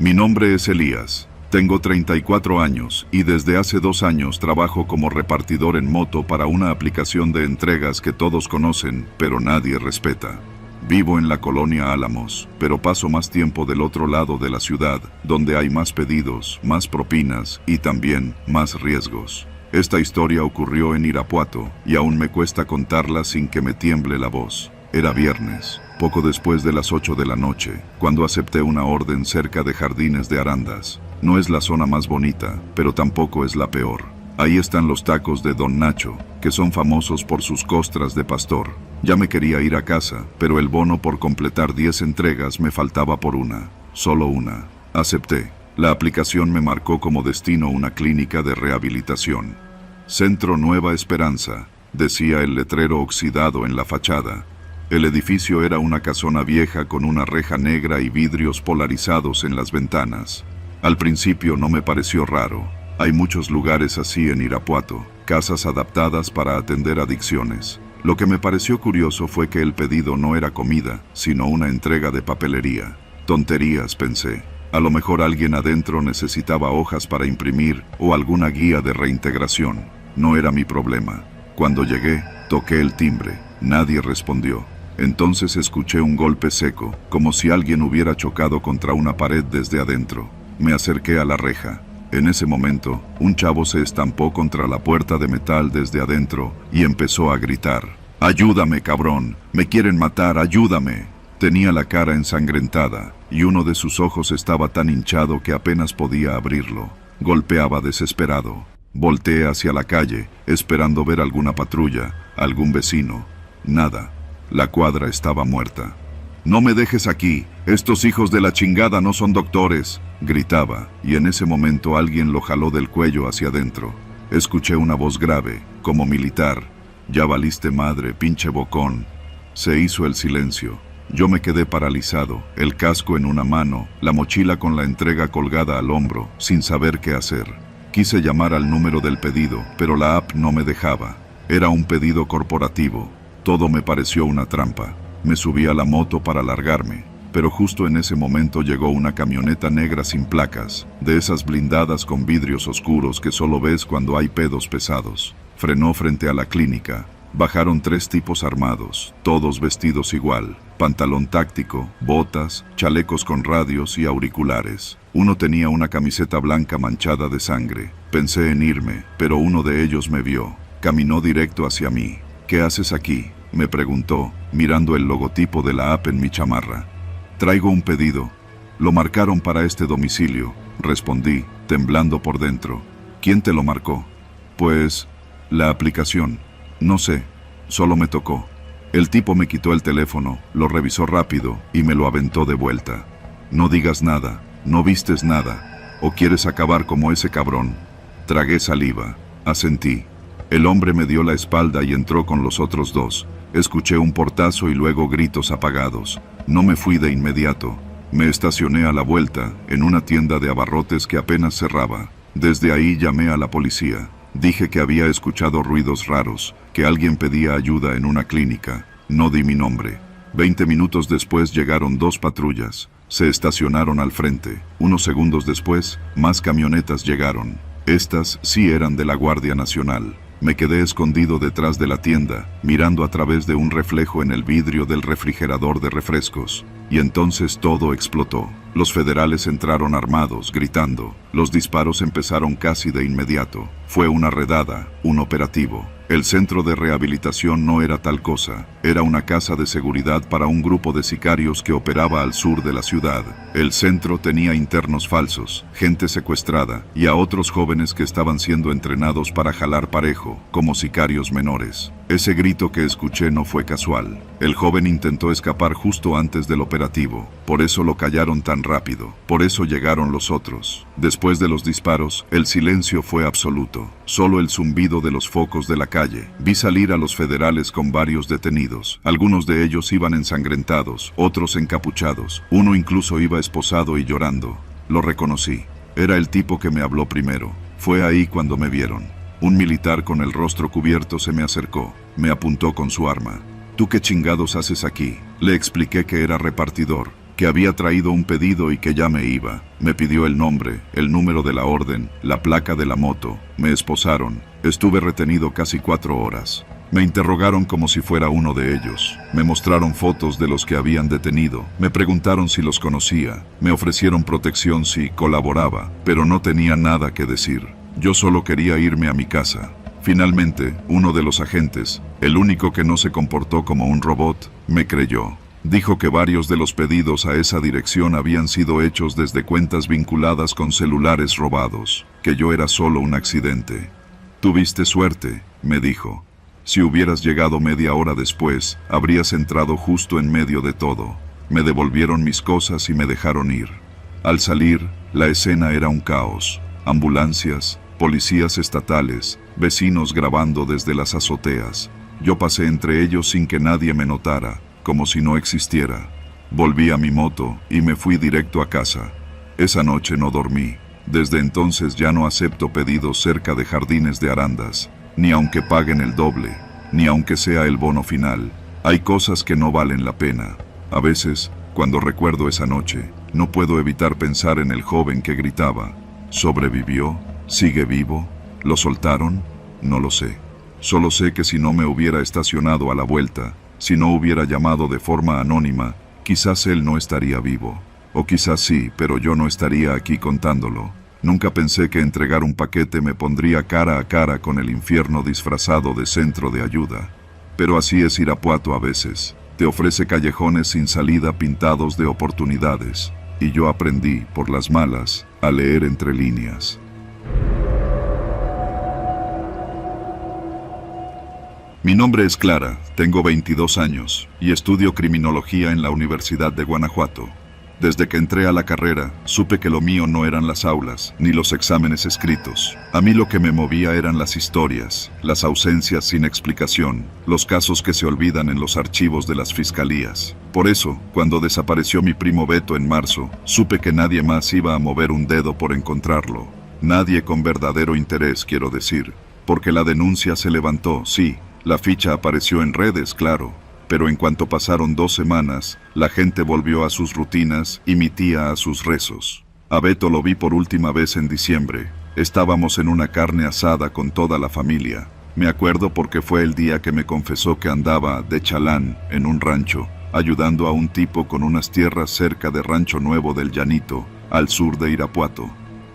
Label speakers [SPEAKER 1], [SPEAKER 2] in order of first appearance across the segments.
[SPEAKER 1] Mi nombre es Elías. Tengo 34 años y desde hace 2 años trabajo como repartidor en moto para una aplicación de entregas que todos conocen, pero nadie respeta. Vivo en la colonia Álamos, pero paso más tiempo del otro lado de la ciudad, donde hay más pedidos, más propinas y también más riesgos. Esta historia ocurrió en Irapuato y aún me cuesta contarla sin que me tiemble la voz. Era viernes, poco después de las 8 de la noche, cuando acepté una orden cerca de Jardines de Arandas. No es la zona más bonita, pero tampoco es la peor. Ahí están los tacos de Don Nacho, que son famosos por sus costras de pastor. Ya me quería ir a casa, pero el bono por completar 10 entregas me faltaba por una, solo una. Acepté. La aplicación me marcó como destino una clínica de rehabilitación. Centro Nueva Esperanza, decía el letrero oxidado en la fachada. El edificio era una casona vieja con una reja negra y vidrios polarizados en las ventanas. Al principio no me pareció raro. Hay muchos lugares así en Irapuato, casas adaptadas para atender adicciones. Lo que me pareció curioso fue que el pedido no era comida, sino una entrega de papelería. Tonterías, pensé. A lo mejor alguien adentro necesitaba hojas para imprimir o alguna guía de reintegración. No era mi problema. Cuando llegué, toqué el timbre. Nadie respondió. Entonces escuché un golpe seco, como si alguien hubiera chocado contra una pared desde adentro. Me acerqué a la reja. En ese momento, un chavo se estampó contra la puerta de metal desde adentro y empezó a gritar: «¡Ayúdame, cabrón! ¡Me quieren matar! ¡Ayúdame!». Tenía la cara ensangrentada y uno de sus ojos estaba tan hinchado que apenas podía abrirlo. Golpeaba desesperado. Volteé hacia la calle, esperando ver alguna patrulla, algún vecino. Nada. La cuadra estaba muerta. «¡No me dejes aquí! ¡Estos hijos de la chingada no son doctores!», gritaba, y en ese momento alguien lo jaló del cuello hacia adentro. Escuché una voz grave, como militar: «Ya valiste madre, pinche bocón». Se hizo el silencio. Yo me quedé paralizado, el casco en una mano, la mochila con la entrega colgada al hombro, sin saber qué hacer. Quise llamar al número del pedido, pero la app no me dejaba. Era un pedido corporativo. Todo me pareció una trampa. Me subí a la moto para largarme, pero justo en ese momento llegó una camioneta negra sin placas, de esas blindadas con vidrios oscuros que solo ves cuando hay pedos pesados. Frenó frente a la clínica. Bajaron 3 tipos armados, todos vestidos igual: pantalón táctico, botas, chalecos con radios y auriculares. Uno tenía una camiseta blanca manchada de sangre. Pensé en irme, pero uno de ellos me vio. Caminó directo hacia mí. «¿Qué haces aquí?», me preguntó, mirando el logotipo de la app en mi chamarra. «Traigo un pedido. Lo marcaron para este domicilio», respondí, temblando por dentro. «¿Quién te lo marcó?». «Pues, la aplicación. No sé, solo me tocó». El tipo me quitó el teléfono, lo revisó rápido y me lo aventó de vuelta. «No digas nada, no vistes nada, o quieres acabar como ese cabrón». Tragué saliva, asentí. El hombre me dio la espalda y entró con los otros 2. Escuché un portazo y luego gritos apagados. No me fui de inmediato. Me estacioné a la vuelta, en una tienda de abarrotes que apenas cerraba. Desde ahí llamé a la policía. Dije que había escuchado ruidos raros, que alguien pedía ayuda en una clínica. No di mi nombre. 20 minutos después llegaron 2 patrullas. Se estacionaron al frente. Unos segundos después, más camionetas llegaron. Estas sí eran de la Guardia Nacional. Me quedé escondido detrás de la tienda, mirando a través de un reflejo en el vidrio del refrigerador de refrescos. Y entonces todo explotó. Los federales entraron armados, gritando. Los disparos empezaron casi de inmediato. Fue una redada, un operativo. El centro de rehabilitación no era tal cosa. Era una casa de seguridad para un grupo de sicarios que operaba al sur de la ciudad. El centro tenía internos falsos, gente secuestrada y a otros jóvenes que estaban siendo entrenados para jalar parejo, como sicarios menores. Ese grito que escuché no fue casual. El joven intentó escapar justo antes del operativo. Por eso lo callaron tan rápido. Por eso llegaron los otros. Después de los disparos, el silencio fue absoluto. Solo el zumbido de los focos de la calle. Vi salir a los federales con varios detenidos. Algunos de ellos iban ensangrentados, otros encapuchados. Uno incluso iba esposado y llorando. Lo reconocí. Era el tipo que me habló primero. Fue ahí cuando me vieron. Un militar con el rostro cubierto se me acercó. Me apuntó con su arma. «¿Tú qué chingados haces aquí?». Le expliqué que era repartidor. que había traído un pedido y que ya me iba. Me pidió el nombre, el número de la orden, la placa de la moto. Me esposaron. Estuve retenido casi 4 horas. Me interrogaron como si fuera uno de ellos. Me mostraron fotos de los que habían detenido. Me preguntaron si los conocía. Me ofrecieron protección si colaboraba, pero no tenía nada que decir. Yo solo quería irme a mi casa. Finalmente, uno de los agentes, el único que no se comportó como un robot, me creyó. Dijo que varios de los pedidos a esa dirección habían sido hechos desde cuentas vinculadas con celulares robados, que yo era solo un accidente. Tuviste suerte, me dijo. Si hubieras llegado media hora después, habrías entrado justo en medio de todo. Me devolvieron mis cosas y me dejaron ir. Al salir, la escena era un caos. Ambulancias, policías estatales, vecinos grabando desde las azoteas. Yo pasé entre ellos sin que nadie me notara, como si no existiera. Volví a mi moto y me fui directo a casa. Esa noche no dormí. Desde entonces ya no acepto pedidos cerca de Jardines de Arandas, ni aunque paguen el doble, ni aunque sea el bono final. Hay cosas que no valen la pena. A veces, cuando recuerdo esa noche, no puedo evitar pensar en el joven que gritaba. ¿Sobrevivió? ¿Sigue vivo? ¿Lo soltaron? No lo sé. Solo sé que si no me hubiera estacionado a la vuelta, si no hubiera llamado de forma anónima, quizás él no estaría vivo. O quizás sí, pero yo no estaría aquí contándolo. Nunca pensé que entregar un paquete me pondría cara a cara con el infierno disfrazado de centro de ayuda. Pero así es Irapuato a veces. Te ofrece callejones sin salida pintados de oportunidades. Y yo aprendí, por las malas, a leer entre líneas. Mi nombre es Clara, tengo 22 años y estudio criminología en la Universidad de Guanajuato. Desde que entré a la carrera, supe que lo mío no eran las aulas, ni los exámenes escritos. A mí lo que me movía eran las historias, las ausencias sin explicación, los casos que se olvidan en los archivos de las fiscalías. Por eso, cuando desapareció mi primo Beto en marzo, supe que nadie más iba a mover un dedo por encontrarlo. Nadie con verdadero interés, quiero decir, porque la denuncia se levantó, sí, la ficha apareció en redes, claro. Pero en cuanto pasaron 2 semanas, la gente volvió a sus rutinas y mi tía a sus rezos. A Beto lo vi por última vez en diciembre. Estábamos en una carne asada con toda la familia. Me acuerdo porque fue el día que me confesó que andaba de chalán en un rancho, ayudando a un tipo con unas tierras cerca de Rancho Nuevo del Llanito, al sur de Irapuato.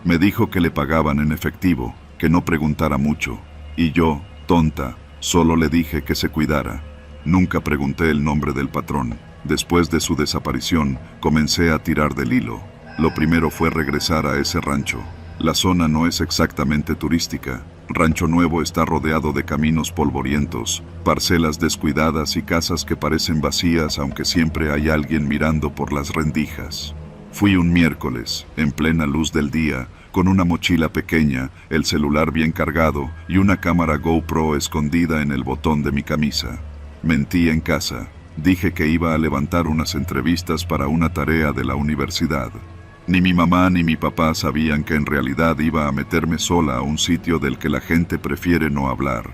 [SPEAKER 1] Me dijo que le pagaban en efectivo, que no preguntara mucho. Y yo, tonta, solo le dije que se cuidara. Nunca pregunté el nombre del patrón. Después de su desaparición, comencé a tirar del hilo. Lo primero fue regresar a ese rancho. La zona no es exactamente turística. Rancho Nuevo está rodeado de caminos polvorientos, parcelas descuidadas y casas que parecen vacías aunque siempre hay alguien mirando por las rendijas. Fui un miércoles, en plena luz del día, con una mochila pequeña, el celular bien cargado y una cámara GoPro escondida en el botón de mi camisa. Mentí en casa. Dije que iba a levantar unas entrevistas para una tarea de la universidad. Ni mi mamá ni mi papá sabían que en realidad iba a meterme sola a un sitio del que la gente prefiere no hablar.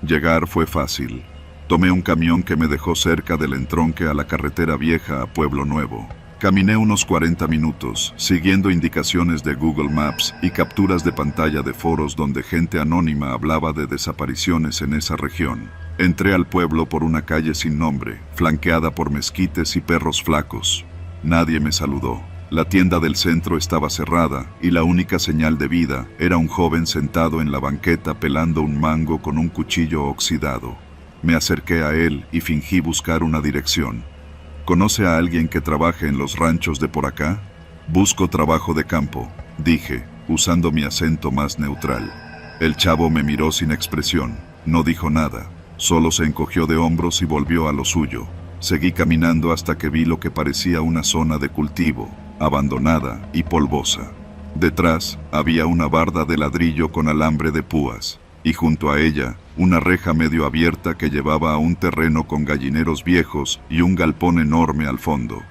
[SPEAKER 1] Llegar fue fácil. Tomé un camión que me dejó cerca del entronque a la carretera vieja a Pueblo Nuevo. Caminé unos 40 minutos, siguiendo indicaciones de Google Maps y capturas de pantalla de foros donde gente anónima hablaba de desapariciones en esa región. Entré al pueblo por una calle sin nombre, flanqueada por mezquites y perros flacos. Nadie me saludó. La tienda del centro estaba cerrada y la única señal de vida era un joven sentado en la banqueta pelando un mango con un cuchillo oxidado. Me acerqué a él y fingí buscar una dirección. ¿Conoce a alguien que trabaje en los ranchos de por acá? Busco trabajo de campo, dije, usando mi acento más neutral. El chavo me miró sin expresión, no dijo nada, solo se encogió de hombros y volvió a lo suyo. Seguí caminando hasta que vi lo que parecía una zona de cultivo, abandonada y polvosa. Detrás había una barda de ladrillo con alambre de púas, y junto a ella, una reja medio abierta que llevaba a un terreno con gallineros viejos y un galpón enorme al fondo.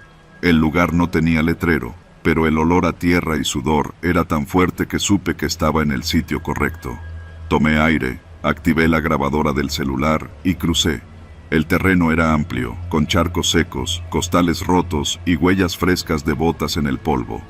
[SPEAKER 1] El lugar no tenía letrero, pero el olor a tierra y sudor era tan fuerte que supe que estaba en el sitio correcto. Tomé aire, activé la grabadora del celular y crucé. El terreno era amplio, con charcos secos, costales rotos y huellas frescas de botas en el polvo.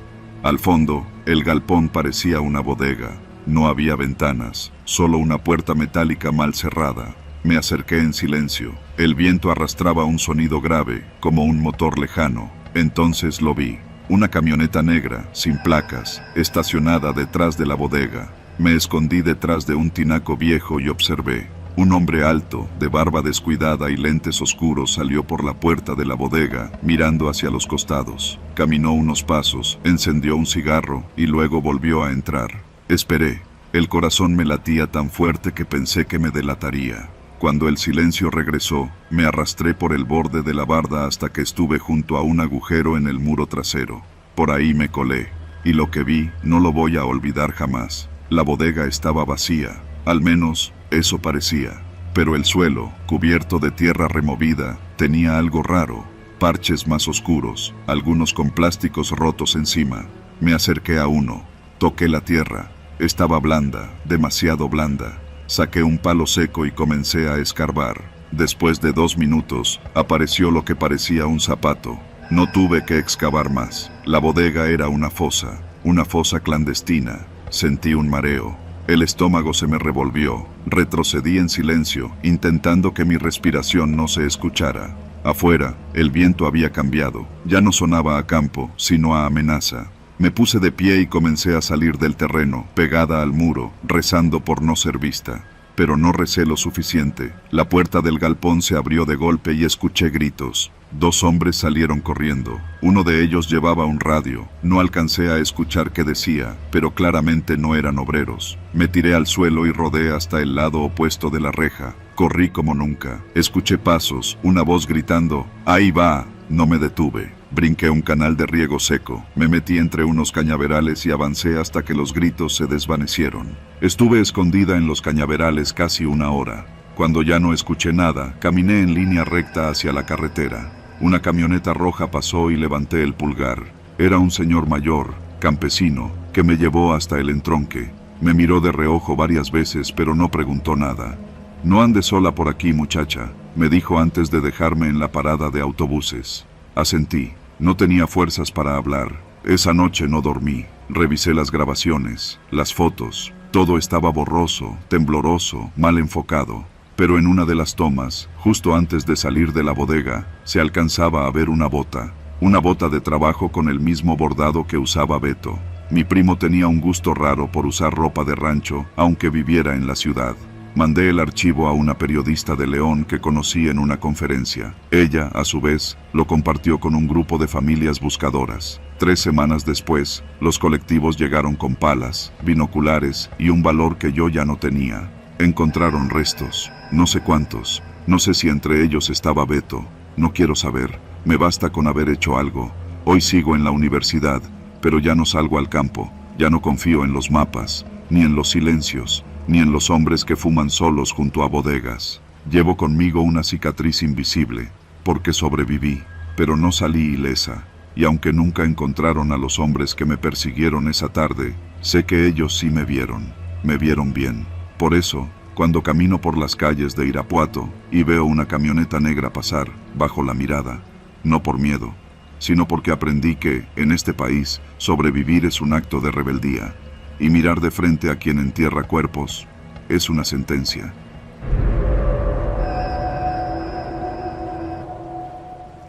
[SPEAKER 1] Al fondo, el galpón parecía una bodega. No había ventanas, solo una puerta metálica mal cerrada. Me acerqué en silencio. El viento arrastraba un sonido grave, como un motor lejano. Entonces lo vi. Una camioneta negra, sin placas, estacionada detrás de la bodega. Me escondí detrás de un tinaco viejo y observé. Un hombre alto, de barba descuidada y lentes oscuros salió por la puerta de la bodega, mirando hacia los costados. Caminó unos pasos, encendió un cigarro y luego volvió a entrar. Esperé. El corazón me latía tan fuerte que pensé que me delataría. Cuando el silencio regresó, me arrastré por el borde de la barda hasta que estuve junto a un agujero en el muro trasero. Por ahí me colé, y lo que vi no lo voy a olvidar jamás. La bodega estaba vacía, al menos eso parecía. Pero el suelo, cubierto de tierra removida, tenía algo raro. Parches más oscuros, algunos con plásticos rotos encima. Me acerqué a uno, toqué la tierra. Estaba blanda, demasiado blanda. Saqué un palo seco y comencé a escarbar. Después de 2 minutos, apareció lo que parecía un zapato. No tuve que excavar más. La bodega era una fosa clandestina. Sentí un mareo. El estómago se me revolvió. Retrocedí en silencio, intentando que mi respiración no se escuchara. Afuera, el viento había cambiado. Ya no sonaba a campo, sino a amenaza. Me puse de pie y comencé a salir del terreno, pegada al muro, rezando por no ser vista. Pero no recé lo suficiente. La puerta del galpón se abrió de golpe y escuché gritos. 2 hombres salieron corriendo. Uno de ellos llevaba un radio. No alcancé a escuchar qué decía, pero claramente no eran obreros. Me tiré al suelo y rodé hasta el lado opuesto de la reja. Corrí como nunca. Escuché pasos, una voz gritando, ¡ahí va! No me detuve. Brinqué un canal de riego seco, me metí entre unos cañaverales y avancé hasta que los gritos se desvanecieron. Estuve escondida en los cañaverales casi 1 hora. Cuando ya no escuché nada, caminé en línea recta hacia la carretera. Una camioneta roja pasó y levanté el pulgar. Era un señor mayor, campesino, que me llevó hasta el entronque. Me miró de reojo varias veces, pero no preguntó nada. «No ande sola por aquí, muchacha», me dijo antes de dejarme en la parada de autobuses. Asentí. No tenía fuerzas para hablar. Esa noche no dormí. Revisé las grabaciones, las fotos. Todo estaba borroso, tembloroso, mal enfocado. Pero en una de las tomas, justo antes de salir de la bodega, se alcanzaba a ver una bota de trabajo con el mismo bordado que usaba Beto. Mi primo tenía un gusto raro por usar ropa de rancho, aunque viviera en la ciudad. Mandé el archivo a una periodista de León que conocí en una conferencia. Ella, a su vez, lo compartió con un grupo de familias buscadoras. 3 semanas después, los colectivos llegaron con palas, binoculares y un valor que yo ya no tenía. Encontraron restos, no sé cuántos, no sé si entre ellos estaba Beto, no quiero saber, me basta con haber hecho algo. Hoy sigo en la universidad, pero ya no salgo al campo, ya no confío en los mapas, ni en los silencios, ni en los hombres que fuman solos junto a bodegas. Llevo conmigo una cicatriz invisible, porque sobreviví, pero no salí ilesa, y aunque nunca encontraron a los hombres que me persiguieron esa tarde, sé que ellos sí me vieron bien. Por eso, cuando camino por las calles de Irapuato y veo una camioneta negra pasar, bajo la mirada, no por miedo, sino porque aprendí que, en este país, sobrevivir es un acto de rebeldía. Y mirar de frente a quien entierra cuerpos es una sentencia.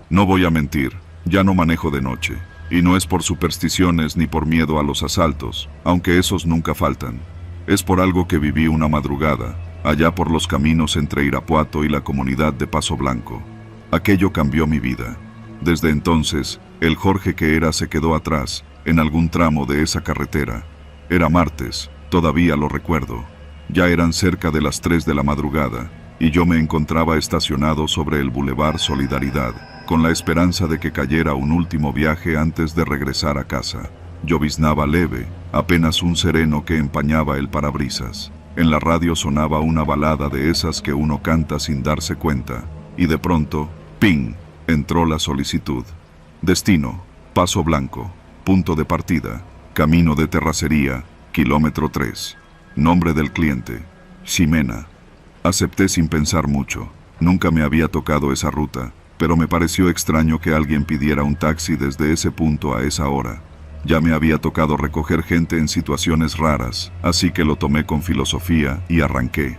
[SPEAKER 1] No voy a mentir, ya no manejo de noche. Y no es por supersticiones ni por miedo a los asaltos, aunque esos nunca faltan. Es por algo que viví una madrugada, allá por los caminos entre Irapuato y la comunidad de Paso Blanco. Aquello cambió mi vida. Desde entonces, el Jorge que era se quedó atrás, en algún tramo de esa carretera. Era martes, todavía lo recuerdo. Ya eran cerca de las 3 de la madrugada, y yo me encontraba estacionado sobre el Boulevard Solidaridad, con la esperanza de que cayera un último viaje antes de regresar a casa. Lloviznaba leve, apenas un sereno que empañaba el parabrisas. En la radio sonaba una balada de esas que uno canta sin darse cuenta, y de pronto, ¡ping!, entró la solicitud. Destino, Paso Blanco. Punto de partida, camino de terracería, kilómetro 3. Nombre del cliente, Ximena. Acepté sin pensar mucho. Nunca me había tocado esa ruta, pero me pareció extraño que alguien pidiera un taxi desde ese punto a esa hora. Ya me había tocado recoger gente en situaciones raras, así que lo tomé con filosofía y arranqué.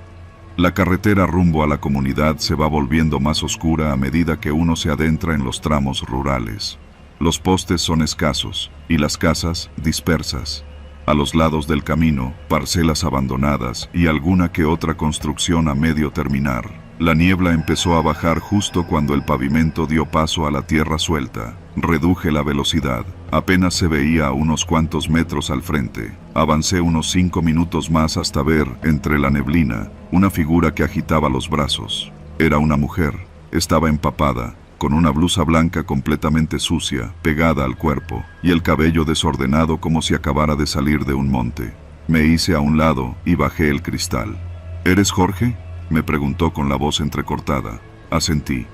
[SPEAKER 1] La carretera rumbo a la comunidad se va volviendo más oscura a medida que uno se adentra en los tramos rurales. Los postes son escasos y las casas dispersas. A los lados del camino, parcelas abandonadas y alguna que otra construcción a medio terminar. La niebla empezó a bajar justo cuando el pavimento dio paso a la tierra suelta. Reduje la velocidad. Apenas se veía a unos cuantos metros al frente. Avancé unos 5 minutos más hasta ver, entre la neblina, una figura que agitaba los brazos. Era una mujer. Estaba empapada, con una blusa blanca completamente sucia, pegada al cuerpo, y el cabello desordenado como si acabara de salir de un monte. Me hice a un lado y bajé el cristal. ¿Eres Jorge?, me preguntó con la voz entrecortada. Asentí.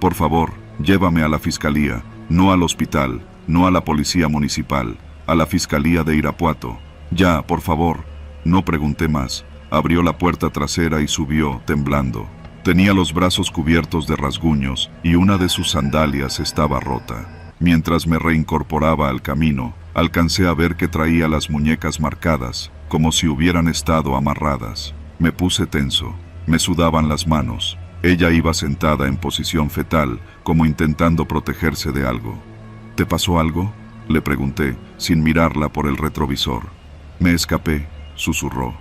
[SPEAKER 1] Por favor, llévame a la fiscalía, no al hospital, no a la policía municipal, a la fiscalía de Irapuato. Ya, por favor. No pregunté más. Abrió la puerta trasera y subió, temblando. Tenía los brazos cubiertos de rasguños y una de sus sandalias estaba rota. Mientras me reincorporaba al camino, alcancé a ver que traía las muñecas marcadas, como si hubieran estado amarradas. Me puse tenso. Me sudaban las manos. Ella iba sentada en posición fetal, como intentando protegerse de algo. ¿Te pasó algo?, le pregunté, sin mirarla por el retrovisor. Me escapé, susurró.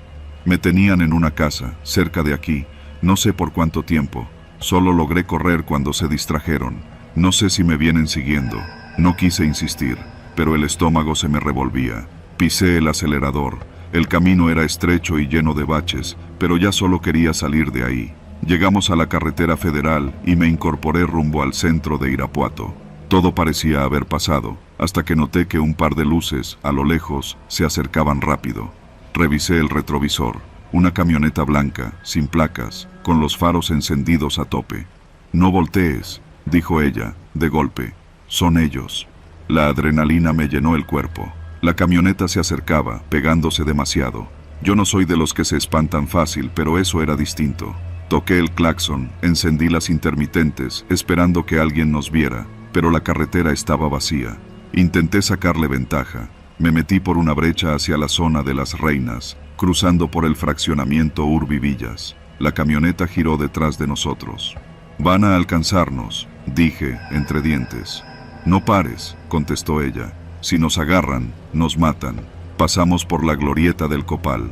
[SPEAKER 1] Me tenían en una casa, cerca de aquí, no sé por cuánto tiempo. Solo logré correr cuando se distrajeron. No sé si me vienen siguiendo. No quise insistir, pero el estómago se me revolvía. Pisé el acelerador. El camino era estrecho y lleno de baches, pero ya solo quería salir de ahí. Llegamos a la carretera federal y me incorporé rumbo al centro de Irapuato. Todo parecía haber pasado, hasta que noté que un par de luces, a lo lejos, se acercaban rápido. Revisé el retrovisor. Una camioneta blanca, sin placas, con los faros encendidos a tope. «No voltees», dijo ella, de golpe. «Son ellos». La adrenalina me llenó el cuerpo. La camioneta se acercaba, pegándose demasiado. Yo no soy de los que se espantan fácil, pero eso era distinto. Toqué el claxon, encendí las intermitentes, esperando que alguien nos viera, pero la carretera estaba vacía. Intenté sacarle ventaja. Me metí por una brecha hacia la zona de las Reinas, cruzando por el fraccionamiento Urbivillas. La camioneta giró detrás de nosotros. «Van a alcanzarnos», dije, entre dientes. «No pares», contestó ella. «Si nos agarran, nos matan». Pasamos por la glorieta del Copal.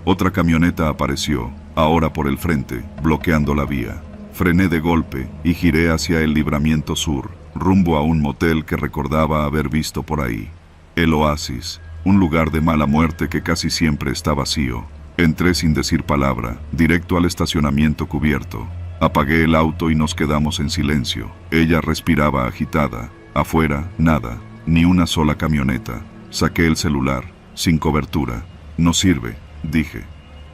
[SPEAKER 1] Otra camioneta apareció, ahora por el frente, bloqueando la vía. Frené de golpe y giré hacia el Libramiento Sur, rumbo a un motel que recordaba haber visto por ahí. El Oasis, un lugar de mala muerte que casi siempre está vacío. Entré sin decir palabra, directo al estacionamiento cubierto. Apagué el auto y nos quedamos en silencio. Ella respiraba agitada. Afuera, nada, ni una sola camioneta. Saqué el celular, sin cobertura. «No sirve», dije.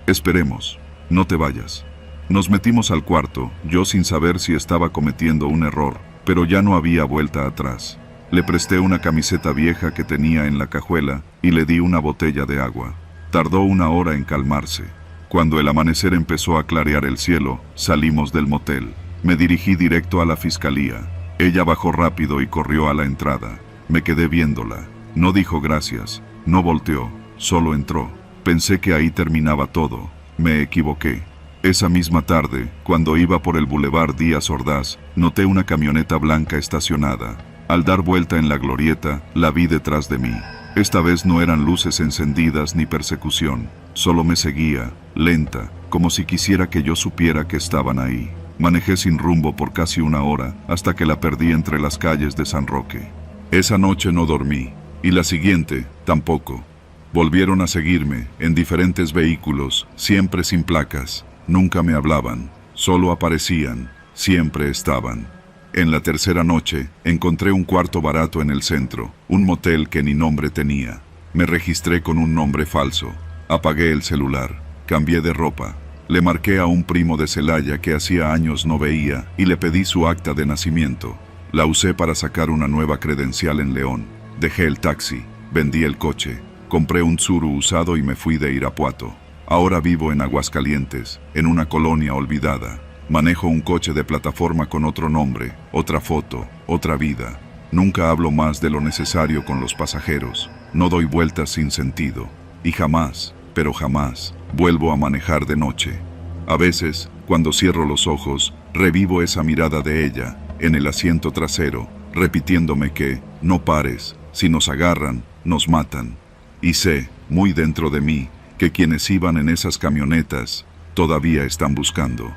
[SPEAKER 1] «Esperemos, no te vayas». Nos metimos al cuarto, yo sin saber si estaba cometiendo un error, pero ya no había vuelta atrás. Le presté una camiseta vieja que tenía en la cajuela y le di una botella de agua. Tardó 1 hora en calmarse. Cuando el amanecer empezó a clarear el cielo, salimos del motel. Me dirigí directo a la fiscalía. Ella bajó rápido y corrió a la entrada. Me quedé viéndola. No dijo gracias, no volteó, solo entró. Pensé que ahí terminaba todo. Me equivoqué. Esa misma tarde, cuando iba por el Boulevard Díaz Ordaz, noté una camioneta blanca estacionada. Al dar vuelta en la glorieta, la vi detrás de mí. Esta vez no eran luces encendidas ni persecución, solo me seguía, lenta, como si quisiera que yo supiera que estaban ahí. Manejé sin rumbo por casi 1 hora, hasta que la perdí entre las calles de San Roque. Esa noche no dormí, y la siguiente, tampoco. Volvieron a seguirme, en diferentes vehículos, siempre sin placas. Nunca me hablaban, solo aparecían, siempre estaban. En la tercera noche, encontré un cuarto barato en el centro, un motel que ni nombre tenía. Me registré con un nombre falso. Apagué el celular, cambié de ropa. Le marqué a un primo de Celaya que hacía años no veía y le pedí su acta de nacimiento. La usé para sacar una nueva credencial en León. Dejé el taxi, vendí el coche, compré un Tsuru usado y me fui de Irapuato. Ahora vivo en Aguascalientes, en una colonia olvidada. Manejo un coche de plataforma con otro nombre, otra foto, otra vida. Nunca hablo más de lo necesario con los pasajeros. No doy vueltas sin sentido. Y jamás, pero jamás, vuelvo a manejar de noche. A veces, cuando cierro los ojos, revivo esa mirada de ella, en el asiento trasero, repitiéndome que, no pares, si nos agarran, nos matan. Y sé, muy dentro de mí, que quienes iban en esas camionetas, todavía están buscando.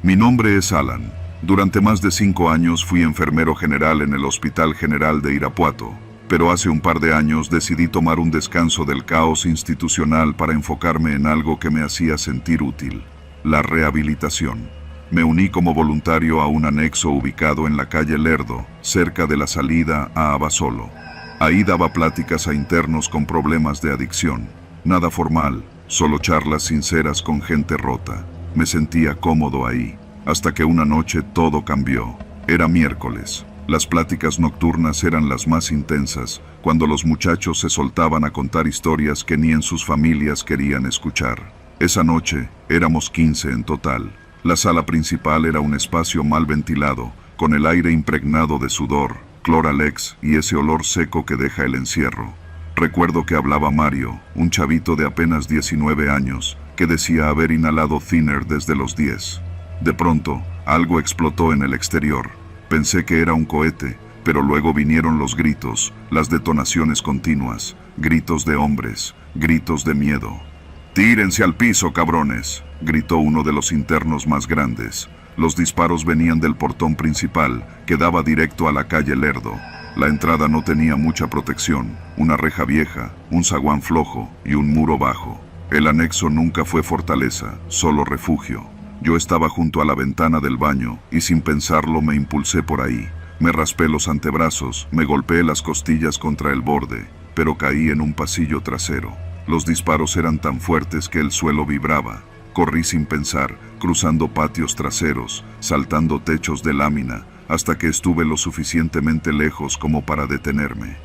[SPEAKER 1] Mi nombre es Alan. Durante más de 5 años fui enfermero general en el Hospital General de Irapuato, pero hace un par de años decidí tomar un descanso del caos institucional para enfocarme en algo que me hacía sentir útil: la rehabilitación. Me uní como voluntario a un anexo ubicado en la calle Lerdo, cerca de la salida a Abasolo. Ahí daba pláticas a internos con problemas de adicción. Nada formal, solo charlas sinceras con gente rota. Me sentía cómodo ahí, hasta que una noche todo cambió. Era miércoles. Las pláticas nocturnas eran las más intensas, cuando los muchachos se soltaban a contar historias que ni en sus familias querían escuchar. Esa noche, éramos 15 en total. La sala principal era un espacio mal ventilado, con el aire impregnado de sudor, Cloralex y ese olor seco que deja el encierro. Recuerdo que hablaba Mario, un chavito de apenas 19 años, que decía haber inhalado thinner desde los 10. De pronto, algo explotó en el exterior. Pensé que era un cohete, pero luego vinieron los gritos, las detonaciones continuas, gritos de hombres, gritos de miedo. «¡Tírense al piso, cabrones!», gritó uno de los internos más grandes. Los disparos venían del portón principal, que daba directo a la calle Lerdo. La entrada no tenía mucha protección, una reja vieja, un zaguán flojo y un muro bajo. El anexo nunca fue fortaleza, solo refugio. Yo estaba junto a la ventana del baño y sin pensarlo me impulsé por ahí. Me raspé los antebrazos, me golpeé las costillas contra el borde, pero caí en un pasillo trasero. Los disparos eran tan fuertes que el suelo vibraba. Corrí sin pensar, cruzando patios traseros, saltando techos de lámina, hasta que estuve lo suficientemente lejos como para detenerme.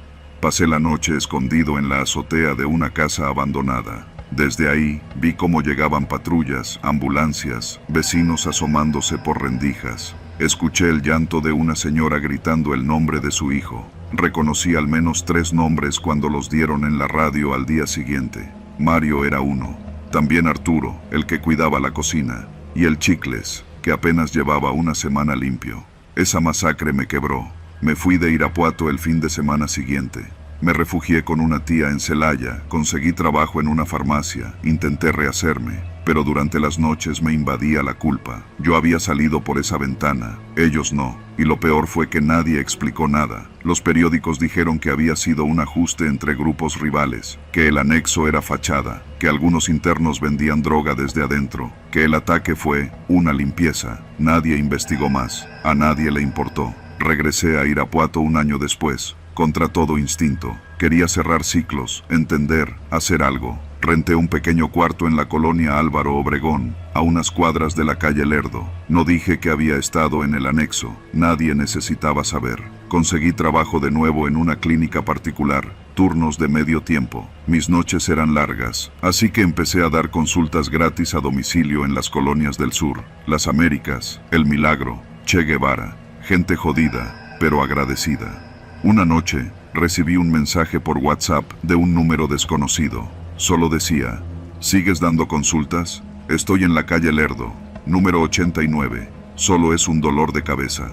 [SPEAKER 1] Pasé la noche escondido en la azotea de una casa abandonada. Desde ahí, vi cómo llegaban patrullas, ambulancias, vecinos asomándose por rendijas. Escuché el llanto de una señora gritando el nombre de su hijo. Reconocí al menos 3 nombres cuando los dieron en la radio al día siguiente. Mario era uno. También Arturo, el que cuidaba la cocina. Y el Chicles, que apenas llevaba una semana limpio. Esa masacre me quebró. Me fui de Irapuato el fin de semana siguiente. Me refugié con una tía en Celaya, conseguí trabajo en una farmacia, intenté rehacerme, pero durante las noches me invadía la culpa. Yo había salido por esa ventana, ellos no, y lo peor fue que nadie explicó nada. Los periódicos dijeron que había sido un ajuste entre grupos rivales, que el anexo era fachada, que algunos internos vendían droga desde adentro, que el ataque fue una limpieza. Nadie investigó más, a nadie le importó. Regresé a Irapuato un año después. Contra todo instinto, quería cerrar ciclos, entender, hacer algo. Renté un pequeño cuarto en la colonia Álvaro Obregón, a unas cuadras de la calle Lerdo. No dije que había estado en el anexo, nadie necesitaba saber. Conseguí trabajo de nuevo en una clínica particular, turnos de medio tiempo. Mis noches eran largas, así que empecé a dar consultas gratis a domicilio en las colonias del sur, Las Américas, El Milagro, Che Guevara. Gente jodida, pero agradecida. Una noche, recibí un mensaje por WhatsApp de un número desconocido. Solo decía: ¿sigues dando consultas? Estoy en la calle Lerdo, número 89. Solo es un dolor de cabeza.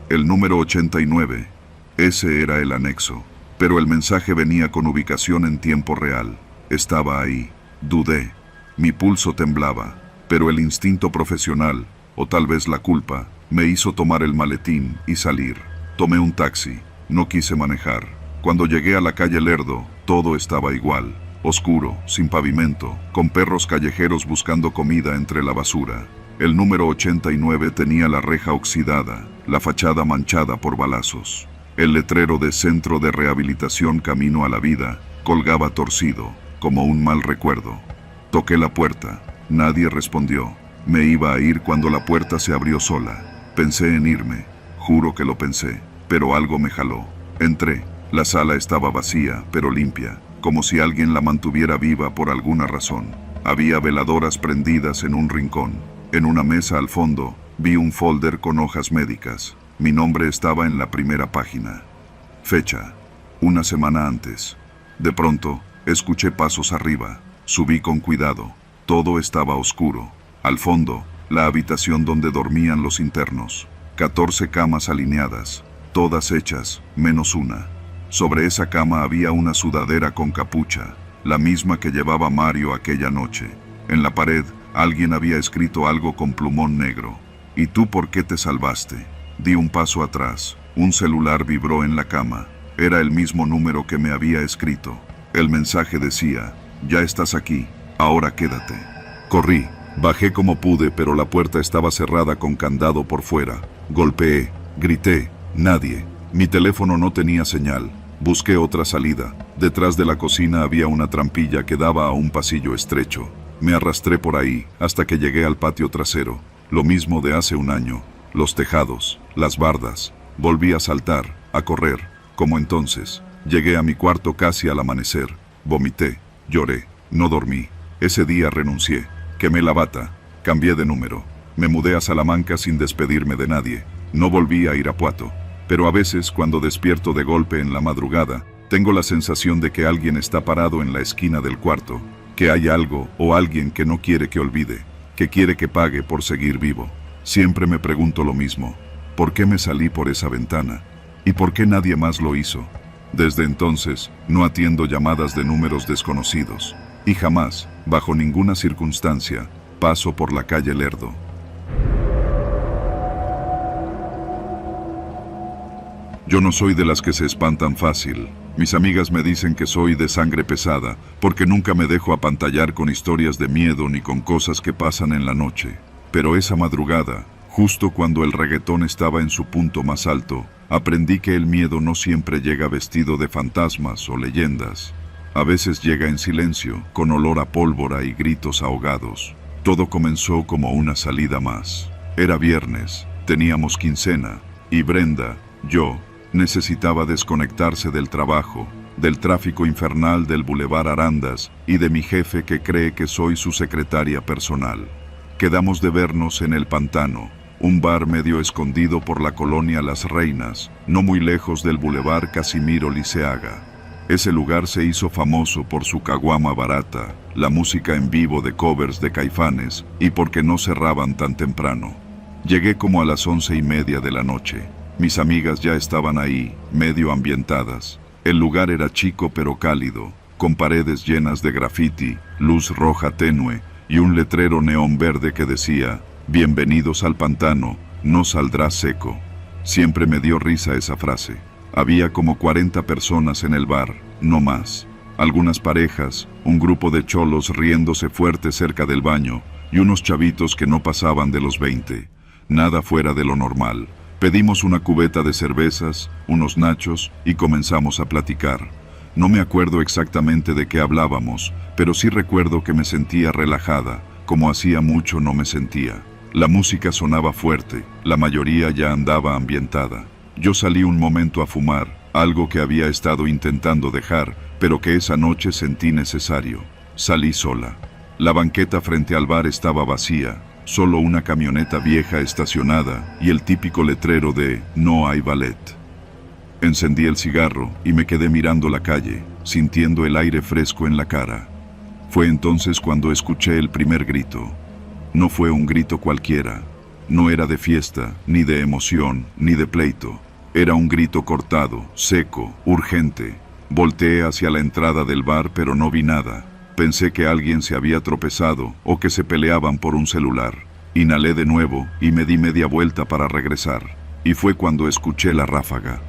[SPEAKER 1] El número 89. Ese era el anexo. Pero el mensaje venía con ubicación en tiempo real. Estaba ahí. Dudé. Mi pulso temblaba. Pero el instinto profesional, o tal vez la culpa, me hizo tomar el maletín y salir. Tomé un taxi. No quise manejar. Cuando llegué a la calle Lerdo, todo estaba igual. Oscuro, sin pavimento, con perros callejeros buscando comida entre la basura. El número 89 tenía la reja oxidada, la fachada manchada por balazos. El letrero de Centro de Rehabilitación Camino a la Vida colgaba torcido, como un mal recuerdo. Toqué la puerta. Nadie respondió. Me iba a ir cuando la puerta se abrió sola. Pensé en irme. Juro que lo pensé. Pero algo me jaló. Entré. La sala estaba vacía, pero limpia. como si alguien la mantuviera viva por alguna razón. Había veladoras prendidas en un rincón. En una mesa al fondo, vi un folder con hojas médicas. Mi nombre estaba en la primera página. Fecha: una semana antes. De pronto, escuché pasos arriba. Subí con cuidado. Todo estaba oscuro. Al fondo, la habitación donde dormían los internos. 14 camas alineadas, todas hechas, menos una. Sobre esa cama había una sudadera con capucha, la misma que llevaba Mario aquella noche. En la pared, alguien había escrito algo con plumón negro. ¿Y tú por qué te salvaste? Di un paso atrás. Un celular vibró en la cama. Era el mismo número que me había escrito. El mensaje decía: ya estás aquí, ahora quédate. Corrí. Bajé como pude, pero la puerta estaba cerrada con candado por fuera. Golpeé, grité, nadie. Mi teléfono no tenía señal. Busqué otra salida. Detrás de la cocina había una trampilla que daba a un pasillo estrecho. Me arrastré por ahí hasta que llegué al patio trasero. Lo mismo de hace un año. Los tejados, las bardas. Volví a saltar, a correr, como entonces. Llegué a mi cuarto casi al amanecer. Vomité, lloré, no dormí. Ese día renuncié. Quemé la bata, cambié de número. Me mudé a Salamanca sin despedirme de nadie. No volví a Irapuato. Pero a veces, cuando despierto de golpe en la madrugada, tengo la sensación de que alguien está parado en la esquina del cuarto, que hay algo o alguien que no quiere que olvide, que quiere que pague por seguir vivo. Siempre me pregunto lo mismo: ¿por qué me salí por esa ventana? ¿Y por qué nadie más lo hizo? Desde entonces, no atiendo llamadas de números desconocidos. Y jamás, bajo ninguna circunstancia, paso por la calle Lerdo. Yo no soy de las que se espantan fácil. Mis amigas me dicen que soy de sangre pesada, porque nunca me dejo apantallar con historias de miedo ni con cosas que pasan en la noche. Pero esa madrugada, justo cuando el reggaetón estaba en su punto más alto, aprendí que el miedo no siempre llega vestido de fantasmas o leyendas. A veces llega en silencio, con olor a pólvora y gritos ahogados. Todo comenzó como una salida más. Era viernes, teníamos quincena, y Brenda, yo, necesitaba desconectarse del trabajo, del tráfico infernal del Boulevard Arandas y de mi jefe que cree que soy su secretaria personal. Quedamos de vernos en El Pantano, un bar medio escondido por la colonia Las Reinas, no muy lejos del Boulevard Casimiro Liceaga. Ese lugar se hizo famoso por su caguama barata, la música en vivo de covers de Caifanes y porque no cerraban tan temprano. Llegué como a las 11:30 de la noche. Mis amigas ya estaban ahí, medio ambientadas. El lugar era chico pero cálido, con paredes llenas de graffiti, luz roja tenue y un letrero neón verde que decía: bienvenidos al pantano, no saldrás seco. Siempre me dio risa esa frase. Había como 40 personas en el bar, no más. Algunas parejas, un grupo de cholos riéndose fuerte cerca del baño y unos chavitos que no pasaban de los 20. Nada fuera de lo normal. Pedimos una cubeta de cervezas, unos nachos y comenzamos a platicar. No me acuerdo exactamente de qué hablábamos, pero sí recuerdo que me sentía relajada, como hacía mucho no me sentía. La música sonaba fuerte, la mayoría ya andaba ambientada. Yo salí un momento a fumar, algo que había estado intentando dejar, pero que esa noche sentí necesario. Salí sola. La banqueta frente al bar estaba vacía, solo una camioneta vieja estacionada y el típico letrero de "no hay ballet". Encendí el cigarro y me quedé mirando la calle, sintiendo el aire fresco en la cara. Fue entonces cuando escuché el primer grito. No fue un grito cualquiera. No era de fiesta, ni de emoción, ni de pleito. Era un grito cortado, seco, urgente. Volteé hacia la entrada del bar, pero no vi nada. Pensé que alguien se había tropezado o que se peleaban por un celular. Inhalé de nuevo y me di media vuelta para regresar. Y fue cuando escuché la ráfaga.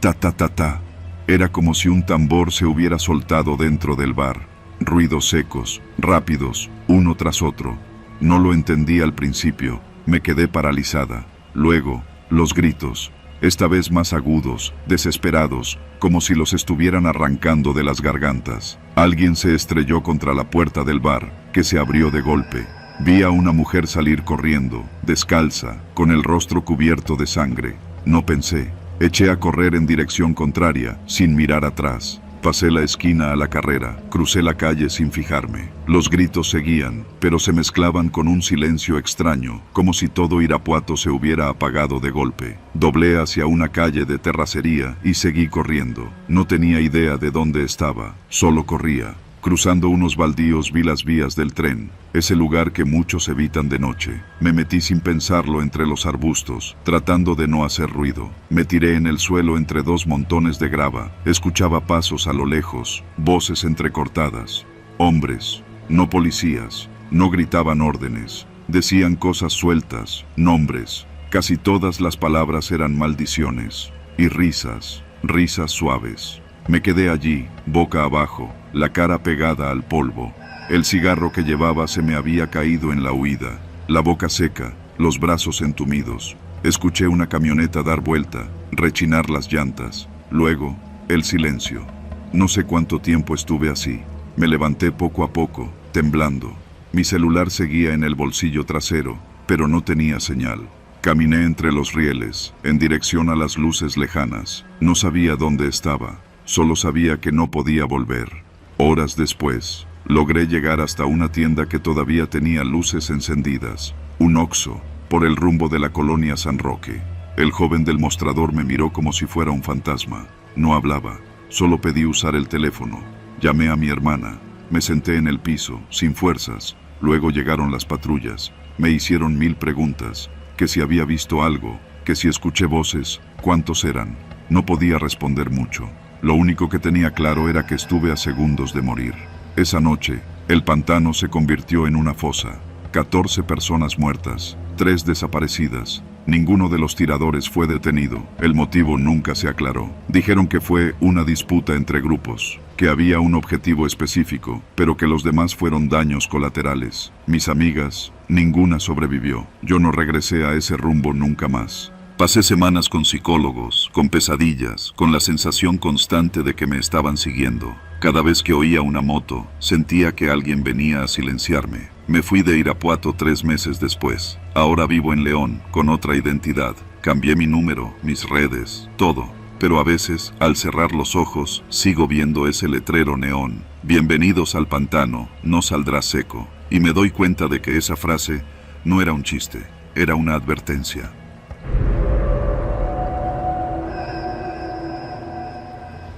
[SPEAKER 1] Ta ta ta ta. Era como si un tambor se hubiera soltado dentro del bar. Ruidos secos, rápidos, uno tras otro. No lo entendí al principio. Me quedé paralizada. Luego, los gritos, esta vez más agudos, desesperados, como si los estuvieran arrancando de las gargantas. Alguien se estrelló contra la puerta del bar, que se abrió de golpe. Vi a una mujer salir corriendo, descalza, con el rostro cubierto de sangre. No pensé. Eché a correr en dirección contraria, sin mirar atrás. Pasé la esquina a la carrera, crucé la calle sin fijarme. Los gritos seguían, pero se mezclaban con un silencio extraño, como si todo Irapuato se hubiera apagado de golpe. Doblé hacia una calle de terracería y seguí corriendo. No tenía idea de dónde estaba, solo corría. Cruzando unos baldíos vi las vías del tren, ese lugar que muchos evitan de noche. Me metí sin pensarlo entre los arbustos, tratando de no hacer ruido. Me tiré en el suelo entre dos montones de grava. Escuchaba pasos a lo lejos, voces entrecortadas. Hombres, no policías, no gritaban órdenes. Decían cosas sueltas, nombres. Casi todas las palabras eran maldiciones. Y risas, risas suaves. Me quedé allí, boca abajo, la cara pegada al polvo. El cigarro que llevaba se me había caído en la huida, la boca seca, los brazos entumidos. Escuché una camioneta dar vuelta, rechinar las llantas. Luego, el silencio. No sé cuánto tiempo estuve así. Me levanté poco a poco, temblando. Mi celular seguía en el bolsillo trasero, pero no tenía señal. Caminé entre los rieles, en dirección a las luces lejanas. No sabía dónde estaba. Solo sabía que no podía volver. Horas después, logré llegar hasta una tienda que todavía tenía luces encendidas. Un Oxxo, por el rumbo de la colonia San Roque. El joven del mostrador me miró como si fuera un fantasma. No hablaba, solo pedí usar el teléfono. Llamé a mi hermana. Me senté en el piso, sin fuerzas. Luego llegaron las patrullas. Me hicieron 1000 preguntas. Que si había visto algo, que si escuché voces, cuántos eran. No podía responder mucho. Lo único que tenía claro era que estuve a segundos de morir. Esa noche, el pantano se convirtió en una fosa. 14 personas muertas, 3 desaparecidas. Ninguno de los tiradores fue detenido. El motivo nunca se aclaró. Dijeron que fue una disputa entre grupos, que había un objetivo específico, pero que los demás fueron daños colaterales. Mis amigas, ninguna sobrevivió. Yo no regresé a ese rumbo nunca más. Pasé semanas con psicólogos, con pesadillas, con la sensación constante de que me estaban siguiendo. Cada vez que oía una moto, sentía que alguien venía a silenciarme. Me fui de Irapuato 3 meses después. Ahora vivo en León, con otra identidad. Cambié mi número, mis redes, todo. Pero a veces, al cerrar los ojos, sigo viendo ese letrero neón. Bienvenidos al pantano, no saldrás seco. Y me doy cuenta de que esa frase no era un chiste, era una advertencia.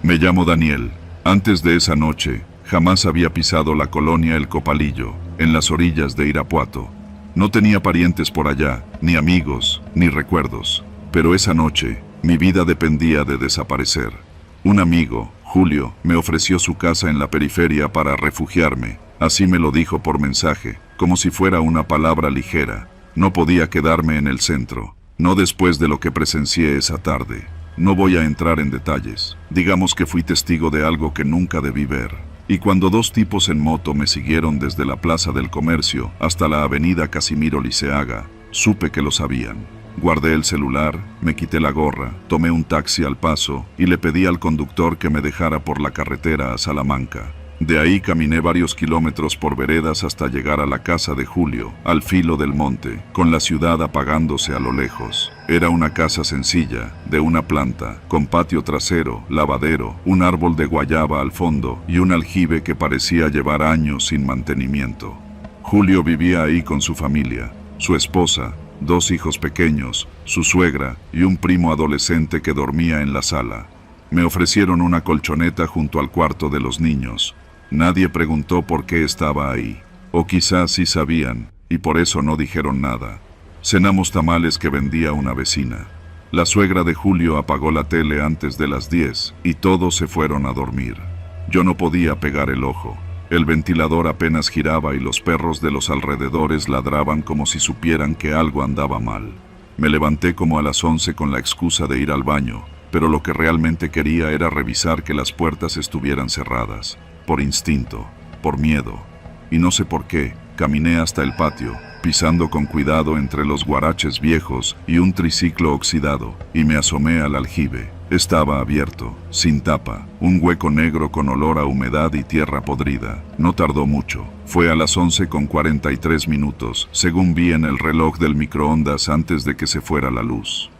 [SPEAKER 1] Me llamo Daniel. Antes de esa noche, jamás había pisado la colonia El Copalillo, en las orillas de Irapuato. No tenía parientes por allá, ni amigos, ni recuerdos. Pero esa noche, mi vida dependía de desaparecer. Un amigo, Julio, me ofreció su casa en la periferia para refugiarme. Así me lo dijo por mensaje, como si fuera una palabra ligera. No podía quedarme en el centro, no después de lo que presencié esa tarde. No voy a entrar en detalles. Digamos que fui testigo de algo que nunca debí ver. Y cuando 2 tipos en moto me siguieron desde la Plaza del Comercio hasta la avenida Casimiro Liceaga, supe que lo sabían. Guardé el celular, me quité la gorra, tomé un taxi al Paso y le pedí al conductor que me dejara por la carretera a Salamanca. De ahí caminé varios kilómetros por veredas hasta llegar a la casa de Julio, al filo del monte, con la ciudad apagándose a lo lejos. Era una casa sencilla, de una planta, con patio trasero, lavadero, un árbol de guayaba al fondo y un aljibe que parecía llevar años sin mantenimiento. Julio vivía ahí con su familia, su esposa, 2 hijos pequeños, su suegra y un primo adolescente que dormía en la sala. Me ofrecieron una colchoneta junto al cuarto de los niños. Nadie preguntó por qué estaba ahí. O quizás sí sabían, y por eso no dijeron nada. Cenamos tamales que vendía una vecina. La suegra de Julio apagó la tele antes de las 10 y todos se fueron a dormir. Yo no podía pegar el ojo. El ventilador apenas giraba y los perros de los alrededores ladraban como si supieran que algo andaba mal. Me levanté como a las 11 con la excusa de ir al baño, pero lo que realmente quería era revisar que las puertas estuvieran cerradas. Por instinto, por miedo. Y no sé por qué, caminé hasta el patio, pisando con cuidado entre los guaraches viejos y un triciclo oxidado, y me asomé al aljibe. Estaba abierto, sin tapa, un hueco negro con olor a humedad y tierra podrida. No tardó mucho. Fue a las 11:43, según vi en el reloj del microondas antes de que se fuera la luz.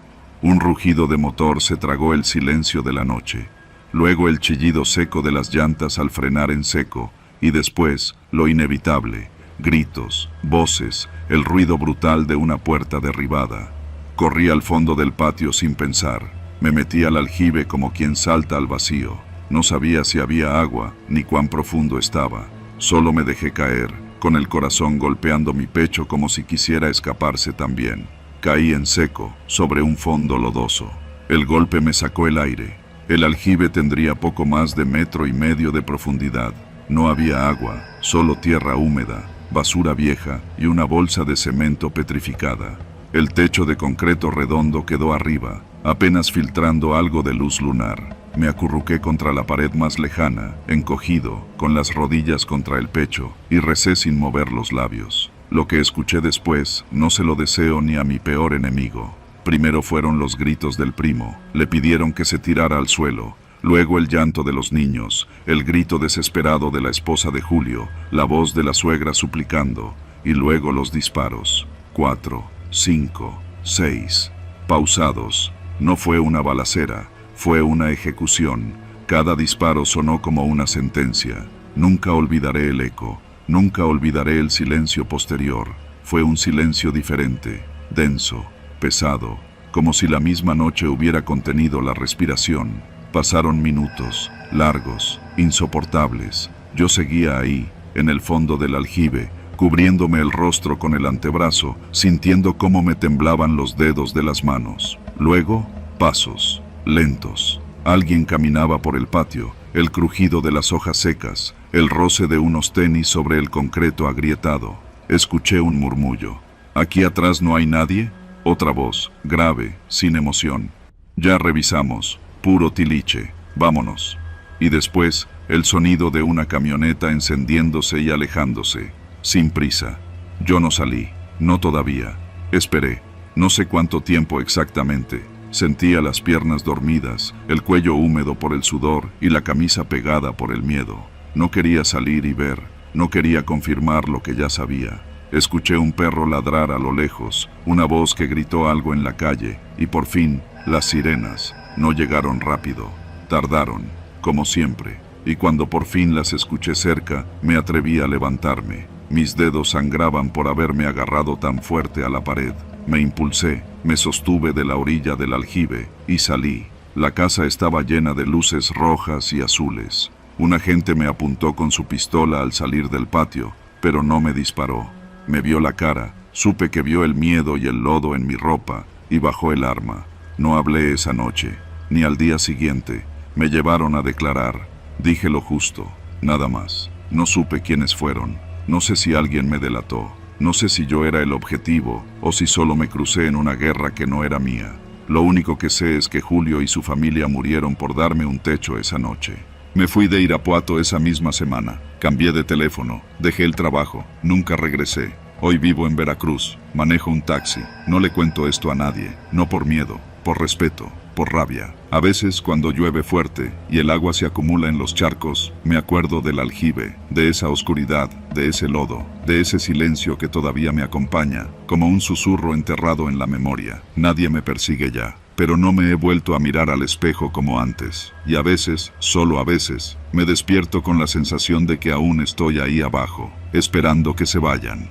[SPEAKER 1] Un rugido de motor se tragó el silencio de la noche. luego el chillido seco de las llantas al frenar en seco, y después, lo inevitable, gritos, voces, el ruido brutal de una puerta derribada. Corrí al fondo del patio sin pensar. Me metí al aljibe como quien salta al vacío. No sabía si había agua, ni cuán profundo estaba. Solo me dejé caer, con el corazón golpeando mi pecho como si quisiera escaparse también. Caí en seco, sobre un fondo lodoso. El golpe me sacó el aire. El aljibe tendría poco más de 1,5 metros de profundidad. No había agua, solo tierra húmeda, basura vieja y una bolsa de cemento petrificada. El techo de concreto redondo quedó arriba, apenas filtrando algo de luz lunar. Me acurruqué contra la pared más lejana, encogido, con las rodillas contra el pecho, y recé sin mover los labios. Lo que escuché después, no se lo deseo ni a mi peor enemigo. Primero fueron los gritos del primo, le pidieron que se tirara al suelo. Luego el llanto de los niños, el grito desesperado de la esposa de Julio, la voz de la suegra suplicando, y luego los disparos. 4, 5, 6. Pausados. No fue una balacera, fue una ejecución. Cada disparo sonó como una sentencia. Nunca olvidaré el eco, nunca olvidaré el silencio posterior. Fue un silencio diferente, denso, pesado, como si la misma noche hubiera contenido la respiración. Pasaron minutos, largos, insoportables. Yo seguía ahí, en el fondo del aljibe, cubriéndome el rostro con el antebrazo, sintiendo cómo me temblaban los dedos de las manos. Luego, pasos, lentos. Alguien caminaba por el patio, el crujido de las hojas secas, el roce de unos tenis sobre el concreto agrietado. Escuché un murmullo. ¿Aquí atrás no hay nadie? Otra voz, grave, sin emoción. Ya revisamos. Puro tiliche, vámonos. Y después, el sonido de una camioneta encendiéndose y alejándose, sin prisa. Yo no salí, no todavía. Esperé, no sé cuánto tiempo exactamente. Sentía las piernas dormidas, el cuello húmedo por el sudor y la camisa pegada por el miedo. No quería salir y ver, no quería confirmar lo que ya sabía. Escuché un perro ladrar a lo lejos, una voz que gritó algo en la calle, y por fin, las sirenas. No llegaron rápido, tardaron, como siempre, y cuando por fin las escuché cerca, me atreví a levantarme. Mis dedos sangraban por haberme agarrado tan fuerte a la pared. Me impulsé, me sostuve de la orilla del aljibe, y salí. La casa estaba llena de luces rojas y azules. Un agente me apuntó con su pistola al salir del patio, pero no me disparó. Me vio la cara, supe que vio el miedo y el lodo en mi ropa, y bajó el arma. No hablé esa noche, ni al día siguiente. Me llevaron a declarar. Dije lo justo, nada más. No supe quiénes fueron. No sé si alguien me delató. No sé si yo era el objetivo, o si solo me crucé en una guerra que no era mía. Lo único que sé es que Julio y su familia murieron por darme un techo esa noche. Me fui de Irapuato esa misma semana. Cambié de teléfono, dejé el trabajo, nunca regresé. Hoy vivo en Veracruz, manejo un taxi. No le cuento esto a nadie, no por miedo, por respeto, por rabia. A veces, cuando llueve fuerte y el agua se acumula en los charcos, me acuerdo del aljibe, de esa oscuridad, de ese lodo, de ese silencio que todavía me acompaña, como un susurro enterrado en la memoria. Nadie me persigue ya, pero no me he vuelto a mirar al espejo como antes. Y a veces, solo a veces, me despierto con la sensación de que aún estoy ahí abajo, esperando que se vayan.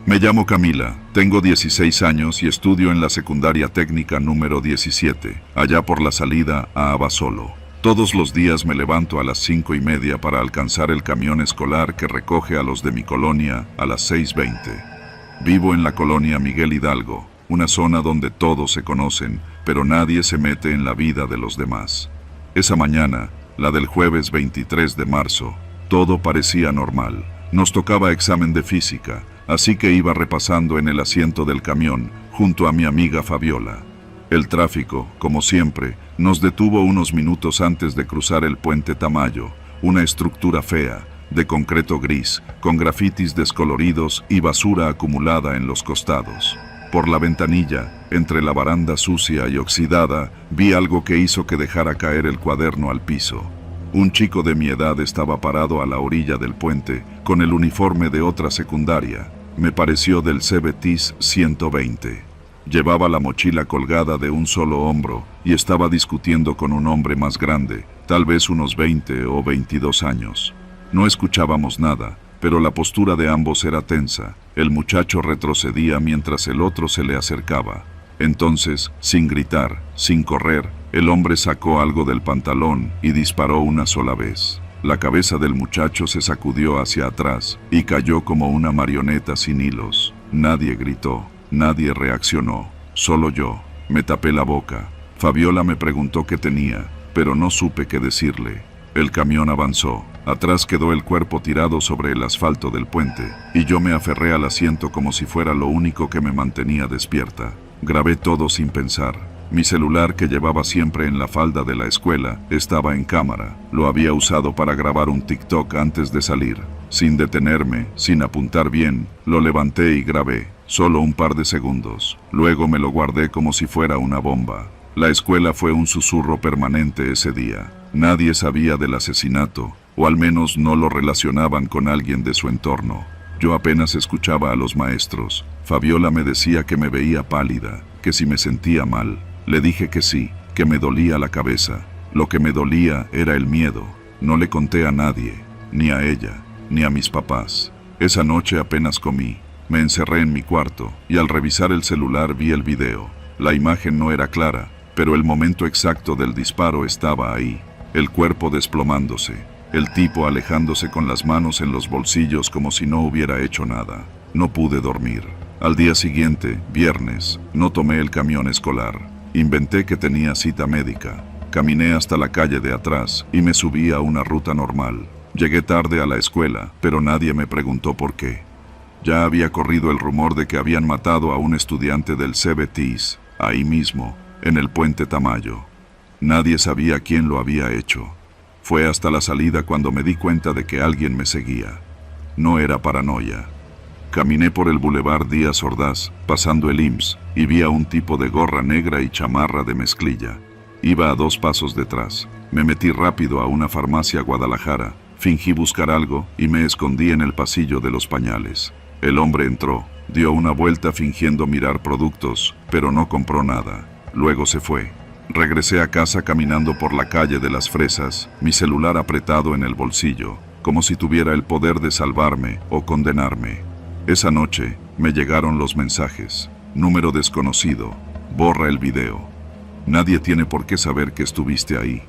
[SPEAKER 1] Me llamo Camila, tengo 16 años y estudio en la secundaria técnica número 17, allá por la salida a Abasolo. Todos los días me levanto a las 5:30 para alcanzar el camión escolar que recoge a los de mi colonia a las 6:20. Vivo en la colonia Miguel Hidalgo, una zona donde todos se conocen, pero nadie se mete en la vida de los demás. Esa mañana, la del jueves 23 de marzo, todo parecía normal. Nos tocaba examen de física, así que iba repasando en el asiento del camión, junto a mi amiga Fabiola. El tráfico, como siempre, nos detuvo unos minutos antes de cruzar el puente Tamayo, una estructura fea, de concreto gris, con grafitis descoloridos y basura acumulada en los costados. Por la ventanilla, entre la baranda sucia y oxidada, vi algo que hizo que dejara caer el cuaderno al piso. Un chico de mi edad estaba parado a la orilla del puente, con el uniforme de otra secundaria. Me pareció del CBTIS 120. Llevaba la mochila colgada de un solo hombro y estaba discutiendo con un hombre más grande, tal vez unos 20 o 22 años. No escuchábamos nada, pero la postura de ambos era tensa. El muchacho retrocedía mientras el otro se le acercaba. Entonces, sin gritar, sin correr, el hombre sacó algo del pantalón y disparó una sola vez. La cabeza del muchacho se sacudió hacia atrás y cayó como una marioneta sin hilos. Nadie gritó, nadie reaccionó, solo yo. Me tapé la boca. Fabiola me preguntó qué tenía, pero no supe qué decirle. El camión avanzó. Atrás quedó el cuerpo tirado sobre el asfalto del puente, y yo me aferré al asiento como si fuera lo único que me mantenía despierta. Grabé todo sin pensar. Mi celular, que llevaba siempre en la falda de la escuela, estaba en cámara. Lo había usado para grabar un TikTok antes de salir. Sin detenerme, sin apuntar bien, lo levanté y grabé. Solo un par de segundos. Luego me lo guardé como si fuera una bomba. La escuela fue un susurro permanente ese día. Nadie sabía del asesinato, o al menos no lo relacionaban con alguien de su entorno. Yo apenas escuchaba a los maestros. Fabiola me decía que me veía pálida, que si me sentía mal. Le dije que sí, que me dolía la cabeza. Lo que me dolía era el miedo. No le conté a nadie, ni a ella, ni a mis papás. Esa noche apenas comí. Me encerré en mi cuarto, y al revisar el celular vi el video. La imagen no era clara, pero el momento exacto del disparo estaba ahí. El cuerpo desplomándose, el tipo alejándose con las manos en los bolsillos como si no hubiera hecho nada. No pude dormir. Al día siguiente, viernes, no tomé el camión escolar. Inventé que tenía cita médica. Caminé hasta la calle de atrás y me subí a una ruta normal. Llegué tarde a la escuela, pero nadie me preguntó por qué. Ya había corrido el rumor de que habían matado a un estudiante del CBTIS, ahí mismo, en el puente Tamayo. Nadie sabía quién lo había hecho. Fue hasta la salida cuando me di cuenta de que alguien me seguía. No era paranoia. Caminé por el Boulevard Díaz Ordaz, pasando el IMSS, y vi a un tipo de gorra negra y chamarra de mezclilla. Iba a 2 pasos detrás. Me metí rápido a una farmacia Guadalajara, fingí buscar algo y me escondí en el pasillo de los pañales. El hombre entró, dio una vuelta fingiendo mirar productos, pero no compró nada. Luego se fue. Regresé a casa caminando por la calle de las Fresas, mi celular apretado en el bolsillo, como si tuviera el poder de salvarme o condenarme. Esa noche me llegaron los mensajes. Número desconocido. Borra el video. Nadie tiene por qué saber que estuviste ahí.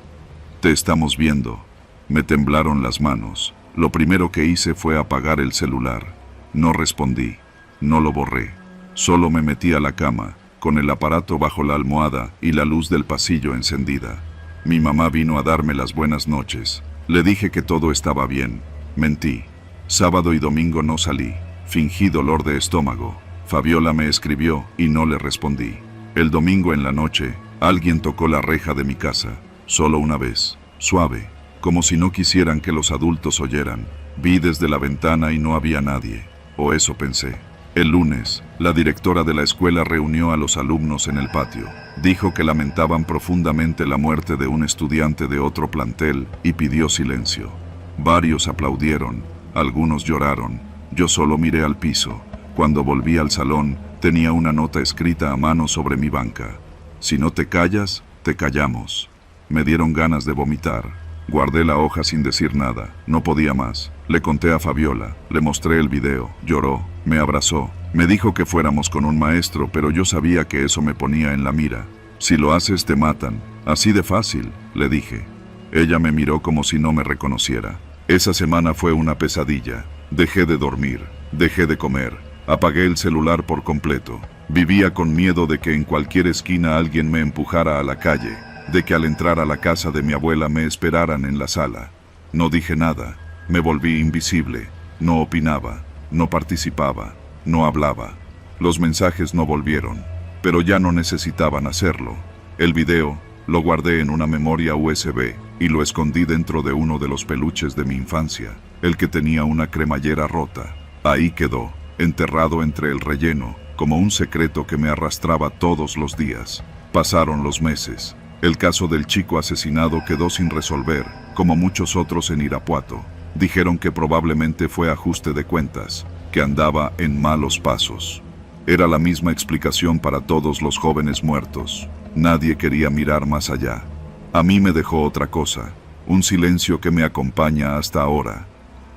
[SPEAKER 1] Te estamos viendo. Me temblaron las manos. Lo primero que hice fue apagar el celular. No respondí. No lo borré. Solo me metí a la cama, con el aparato bajo la almohada y la luz del pasillo encendida. Mi mamá vino a darme las buenas noches. Le dije que todo estaba bien. Mentí. Sábado y domingo no salí. Fingí dolor de estómago. Fabiola me escribió y no le respondí. El domingo en la noche, alguien tocó la reja de mi casa. Solo una vez. Suave. Como si no quisieran que los adultos oyeran. Vi desde la ventana y no había nadie. O eso pensé. El lunes, la directora de la escuela reunió a los alumnos en el patio. Dijo que lamentaban profundamente la muerte de un estudiante de otro plantel y pidió silencio. Varios aplaudieron, algunos lloraron. Yo solo miré al piso. Cuando volví al salón, tenía una nota escrita a mano sobre mi banca. Si no te callas, te callamos. Me dieron ganas de vomitar. Guardé la hoja sin decir nada. No podía más. Le conté a Fabiola, le mostré el video. Lloró, me abrazó. Me dijo que fuéramos con un maestro, pero yo sabía que eso me ponía en la mira. Si lo haces, te matan. Así de fácil, le dije. Ella me miró como si no me reconociera. Esa semana fue una pesadilla. Dejé de dormir, dejé de comer, apagué el celular por completo. Vivía con miedo de que en cualquier esquina alguien me empujara a la calle, de que al entrar a la casa de mi abuela me esperaran en la sala. No dije nada, me volví invisible, no opinaba, no participaba, no hablaba. Los mensajes no volvieron, pero ya no necesitaban hacerlo. El video lo guardé en una memoria USB y lo escondí dentro de uno de los peluches de mi infancia, el que tenía una cremallera rota. Ahí quedó, enterrado entre el relleno, como un secreto que me arrastraba todos los días. Pasaron los meses. El caso del chico asesinado quedó sin resolver, como muchos otros en Irapuato. Dijeron que probablemente fue ajuste de cuentas, que andaba en malos pasos. Era la misma explicación para todos los jóvenes muertos. Nadie quería mirar más allá. A mí me dejó otra cosa, un silencio que me acompaña hasta ahora.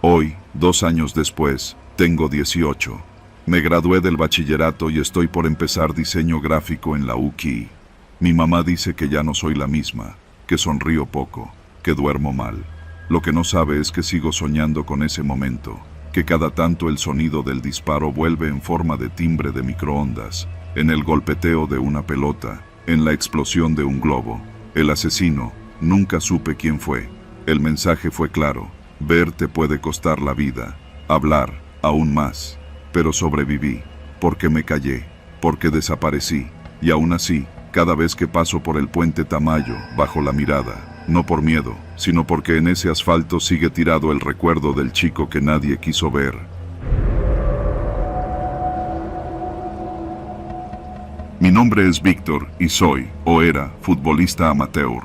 [SPEAKER 1] Hoy, 2 años después, tengo 18. Me gradué del bachillerato y estoy por empezar diseño gráfico en la UCI. Mi mamá dice que ya no soy la misma, que sonrío poco, que duermo mal. Lo que no sabe es que sigo soñando con ese momento, que cada tanto el sonido del disparo vuelve en forma de timbre de microondas, en el golpeteo de una pelota, en la explosión de un globo. El asesino, nunca supe quién fue. El mensaje fue claro: ver te puede costar la vida, hablar, aún más. Pero sobreviví, porque me callé, porque desaparecí, y aún así, cada vez que paso por el puente Tamayo, bajo la mirada, no por miedo, sino porque en ese asfalto sigue tirado el recuerdo del chico que nadie quiso ver. Mi nombre es Víctor y soy, o era, futbolista amateur.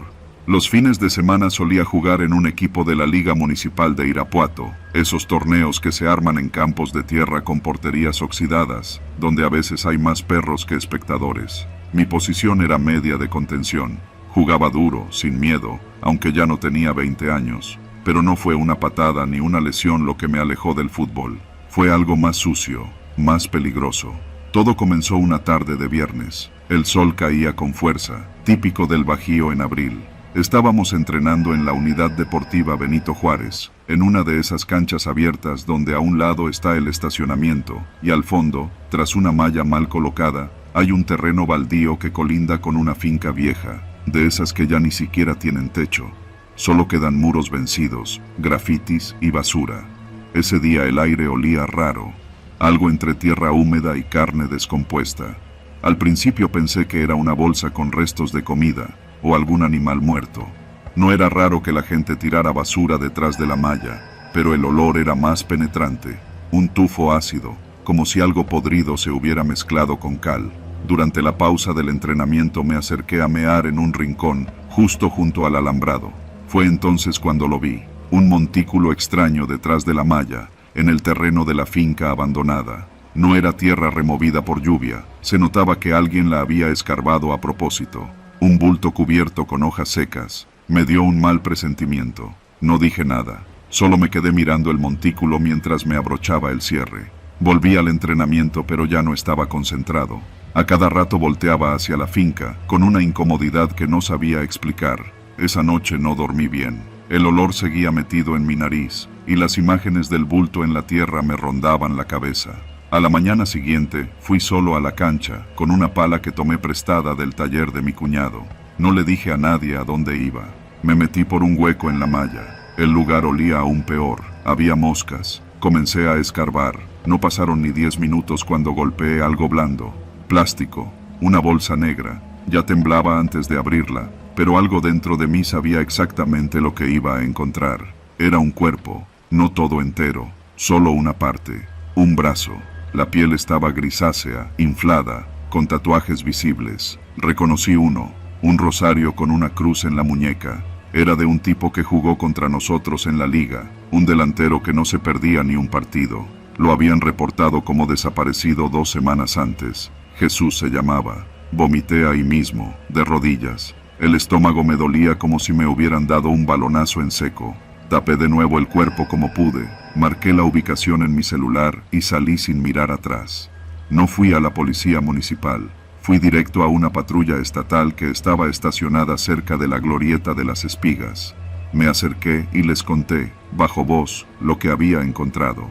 [SPEAKER 1] Los fines de semana solía jugar en un equipo de la Liga Municipal de Irapuato, esos torneos que se arman en campos de tierra con porterías oxidadas, donde a veces hay más perros que espectadores. Mi posición era media de contención. Jugaba duro, sin miedo, aunque ya no tenía 20 años. Pero no fue una patada ni una lesión lo que me alejó del fútbol. Fue algo más sucio, más peligroso. Todo comenzó una tarde de viernes. El sol caía con fuerza, típico del Bajío en abril. Estábamos entrenando en la Unidad Deportiva Benito Juárez, en una de esas canchas abiertas donde a un lado está el estacionamiento, y al fondo, tras una malla mal colocada, hay un terreno baldío que colinda con una finca vieja, de esas que ya ni siquiera tienen techo. Solo quedan muros vencidos, grafitis y basura. Ese día el aire olía raro, algo entre tierra húmeda y carne descompuesta. Al principio pensé que era una bolsa con restos de comida, o algún animal muerto. No era raro que la gente tirara basura detrás de la malla, pero el olor era más penetrante, un tufo ácido, como si algo podrido se hubiera mezclado con cal. Durante la pausa del entrenamiento me acerqué a mear en un rincón, justo junto al alambrado. Fue entonces cuando lo vi, un montículo extraño detrás de la malla, en el terreno de la finca abandonada. No era tierra removida por lluvia, se notaba que alguien la había escarbado a propósito. Un bulto cubierto con hojas secas. Me dio un mal presentimiento. No dije nada, solo me quedé mirando el montículo mientras me abrochaba el cierre. Volví al entrenamiento, pero ya no estaba concentrado. A cada rato volteaba hacia la finca, con una incomodidad que no sabía explicar. Esa noche no dormí bien. El olor seguía metido en mi nariz, y las imágenes del bulto en la tierra me rondaban la cabeza. A la mañana siguiente, fui solo a la cancha, con una pala que tomé prestada del taller de mi cuñado. No le dije a nadie a dónde iba. Me metí por un hueco en la malla. El lugar olía aún peor. Había moscas. Comencé a escarbar. No pasaron ni 10 minutos cuando golpeé algo blando. Plástico. Una bolsa negra. Ya temblaba antes de abrirla, pero algo dentro de mí sabía exactamente lo que iba a encontrar. Era un cuerpo. No todo entero. Solo una parte. Un brazo. La piel estaba grisácea, inflada, con tatuajes visibles. Reconocí uno, un rosario con una cruz en la muñeca. Era de un tipo que jugó contra nosotros en la liga, un delantero que no se perdía ni un partido. Lo habían reportado como desaparecido 2 semanas antes. Jesús se llamaba. Vomité ahí mismo, de rodillas. El estómago me dolía como si me hubieran dado un balonazo en seco. Tapé de nuevo el cuerpo como pude, marqué la ubicación en mi celular y salí sin mirar atrás. No fui a la policía municipal, fui directo a una patrulla estatal que estaba estacionada cerca de la glorieta de las Espigas. Me acerqué y les conté, bajo voz, lo que había encontrado.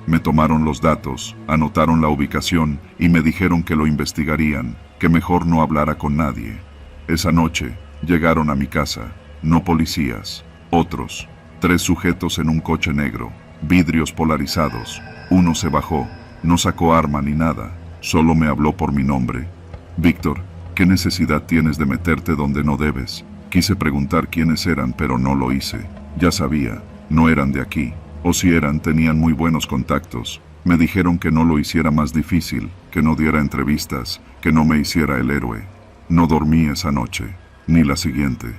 [SPEAKER 1] Me tomaron los datos, anotaron la ubicación y me dijeron que lo investigarían, que mejor no hablara con nadie. Esa noche, llegaron a mi casa, no policías, otros. 3 sujetos en un coche negro, vidrios polarizados. Uno se bajó, no sacó arma ni nada, solo me habló por mi nombre. Víctor, ¿qué necesidad tienes de meterte donde no debes? Quise preguntar quiénes eran, pero no lo hice. Ya sabía, no eran de aquí, o si eran, tenían muy buenos contactos. Me dijeron que no lo hiciera más difícil, que no diera entrevistas, que no me hiciera el héroe. No dormí esa noche, ni la siguiente.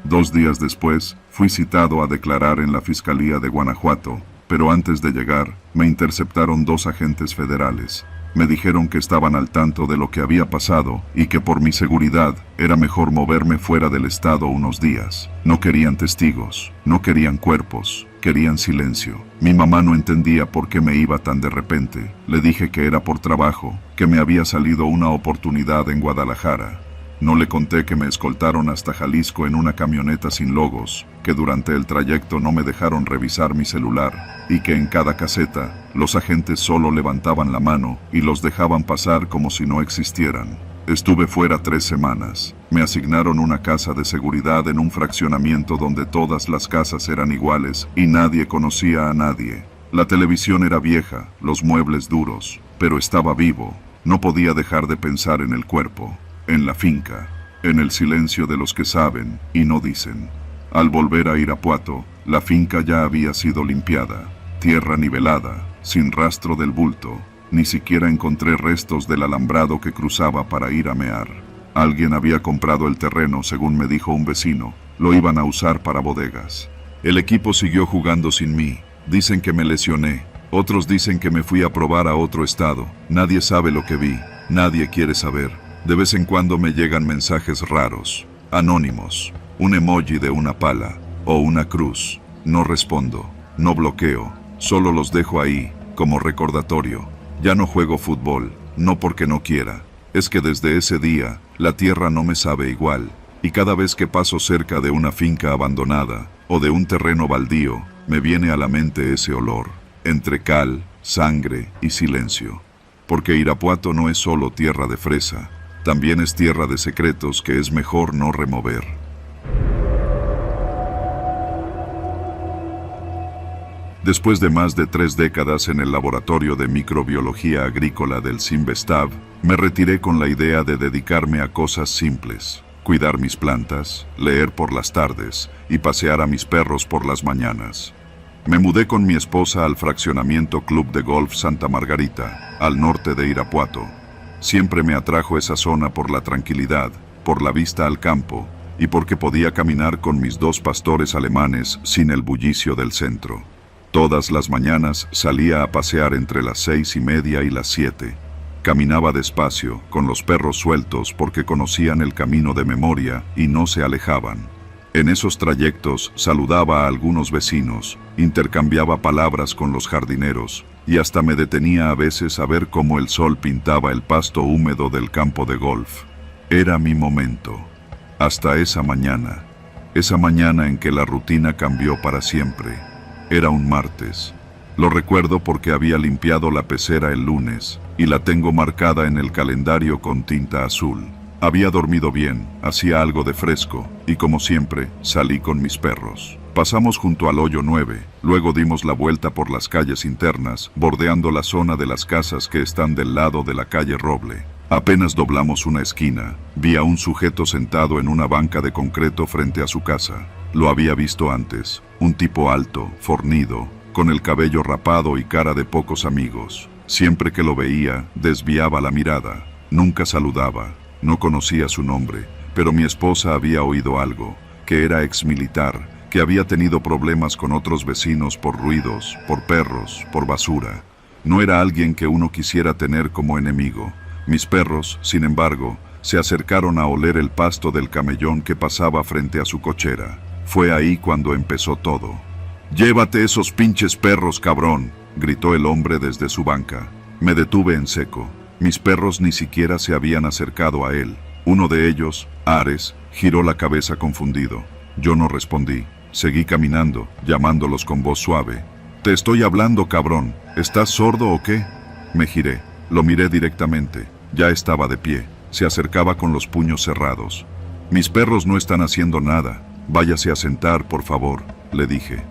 [SPEAKER 1] 2 días después, fui citado a declarar en la Fiscalía de Guanajuato, pero antes de llegar, me interceptaron 2 agentes federales. Me dijeron que estaban al tanto de lo que había pasado y que por mi seguridad era mejor moverme fuera del estado unos días. No querían testigos, no querían cuerpos, querían silencio. Mi mamá no entendía por qué me iba tan de repente. Le dije que era por trabajo, que me había salido una oportunidad en Guadalajara. No le conté que me escoltaron hasta Jalisco en una camioneta sin logos, que durante el trayecto no me dejaron revisar mi celular, y que en cada caseta, los agentes solo levantaban la mano y los dejaban pasar como si no existieran. Estuve fuera 3 semanas. Me asignaron una casa de seguridad en un fraccionamiento donde todas las casas eran iguales y nadie conocía a nadie. La televisión era vieja, los muebles duros, pero estaba vivo. No podía dejar de pensar en el cuerpo. En la finca, en el silencio de los que saben y no dicen. Al volver a Irapuato, la finca ya había sido limpiada, tierra nivelada, sin rastro del bulto. Ni siquiera encontré restos del alambrado que cruzaba para ir a mear. Alguien había comprado el terreno, según me dijo un vecino. Lo iban a usar para bodegas. El equipo siguió jugando sin mí. Dicen que me lesioné. Otros dicen que me fui a probar a otro estado. Nadie sabe lo que vi. Nadie quiere saber. De vez en cuando me llegan mensajes raros, anónimos, un emoji de una pala o una cruz. No respondo, no bloqueo, solo los dejo ahí, como recordatorio. Ya no juego fútbol, no porque no quiera. Es que desde ese día, la tierra no me sabe igual, y cada vez que paso cerca de una finca abandonada o de un terreno baldío, me viene a la mente ese olor, entre cal, sangre y silencio. Porque Irapuato no es solo tierra de fresa, también es tierra de secretos que es mejor no remover. Después de más de 3 décadas en el laboratorio de microbiología agrícola del Cinvestav, me retiré con la idea de dedicarme a cosas simples: cuidar mis plantas, leer por las tardes y pasear a mis perros por las mañanas. Me mudé con mi esposa al fraccionamiento Club de Golf Santa Margarita, al norte de Irapuato. Siempre me atrajo esa zona por la tranquilidad, por la vista al campo y porque podía caminar con mis 2 pastores alemanes sin el bullicio del centro. Todas las mañanas salía a pasear entre las 6:30 y las 7. Caminaba despacio, con los perros sueltos porque conocían el camino de memoria y no se alejaban. En esos trayectos saludaba a algunos vecinos, intercambiaba palabras con los jardineros y hasta me detenía a veces a ver cómo el sol pintaba el pasto húmedo del campo de golf. Era mi momento. Hasta esa mañana en que la rutina cambió para siempre. Era un martes. Lo recuerdo porque había limpiado la pecera el lunes y la tengo marcada en el calendario con tinta azul. Había dormido bien, hacía algo de fresco, y como siempre, salí con mis perros. Pasamos junto al hoyo 9, luego dimos la vuelta por las calles internas, bordeando la zona de las casas que están del lado de la calle Roble. Apenas doblamos una esquina, vi a un sujeto sentado en una banca de concreto frente a su casa. Lo había visto antes, un tipo alto, fornido, con el cabello rapado y cara de pocos amigos. Siempre que lo veía, desviaba la mirada, nunca saludaba. No conocía su nombre, pero mi esposa había oído algo, que era exmilitar, que había tenido problemas con otros vecinos por ruidos, por perros, por basura. No era alguien que uno quisiera tener como enemigo. Mis perros, sin embargo, se acercaron a oler el pasto del camellón que pasaba frente a su cochera. Fue ahí cuando empezó todo. «¡Llévate esos pinches perros, cabrón!», gritó el hombre desde su banca. Me detuve en seco. Mis perros ni siquiera se habían acercado a él. Uno de ellos, Ares, giró la cabeza confundido. Yo no respondí. Seguí caminando, llamándolos con voz suave. «Te estoy hablando, cabrón. ¿Estás sordo o qué?». Me giré. Lo miré directamente. Ya estaba de pie. Se acercaba con los puños cerrados. «Mis perros no están haciendo nada. Váyase a sentar, por favor», le dije.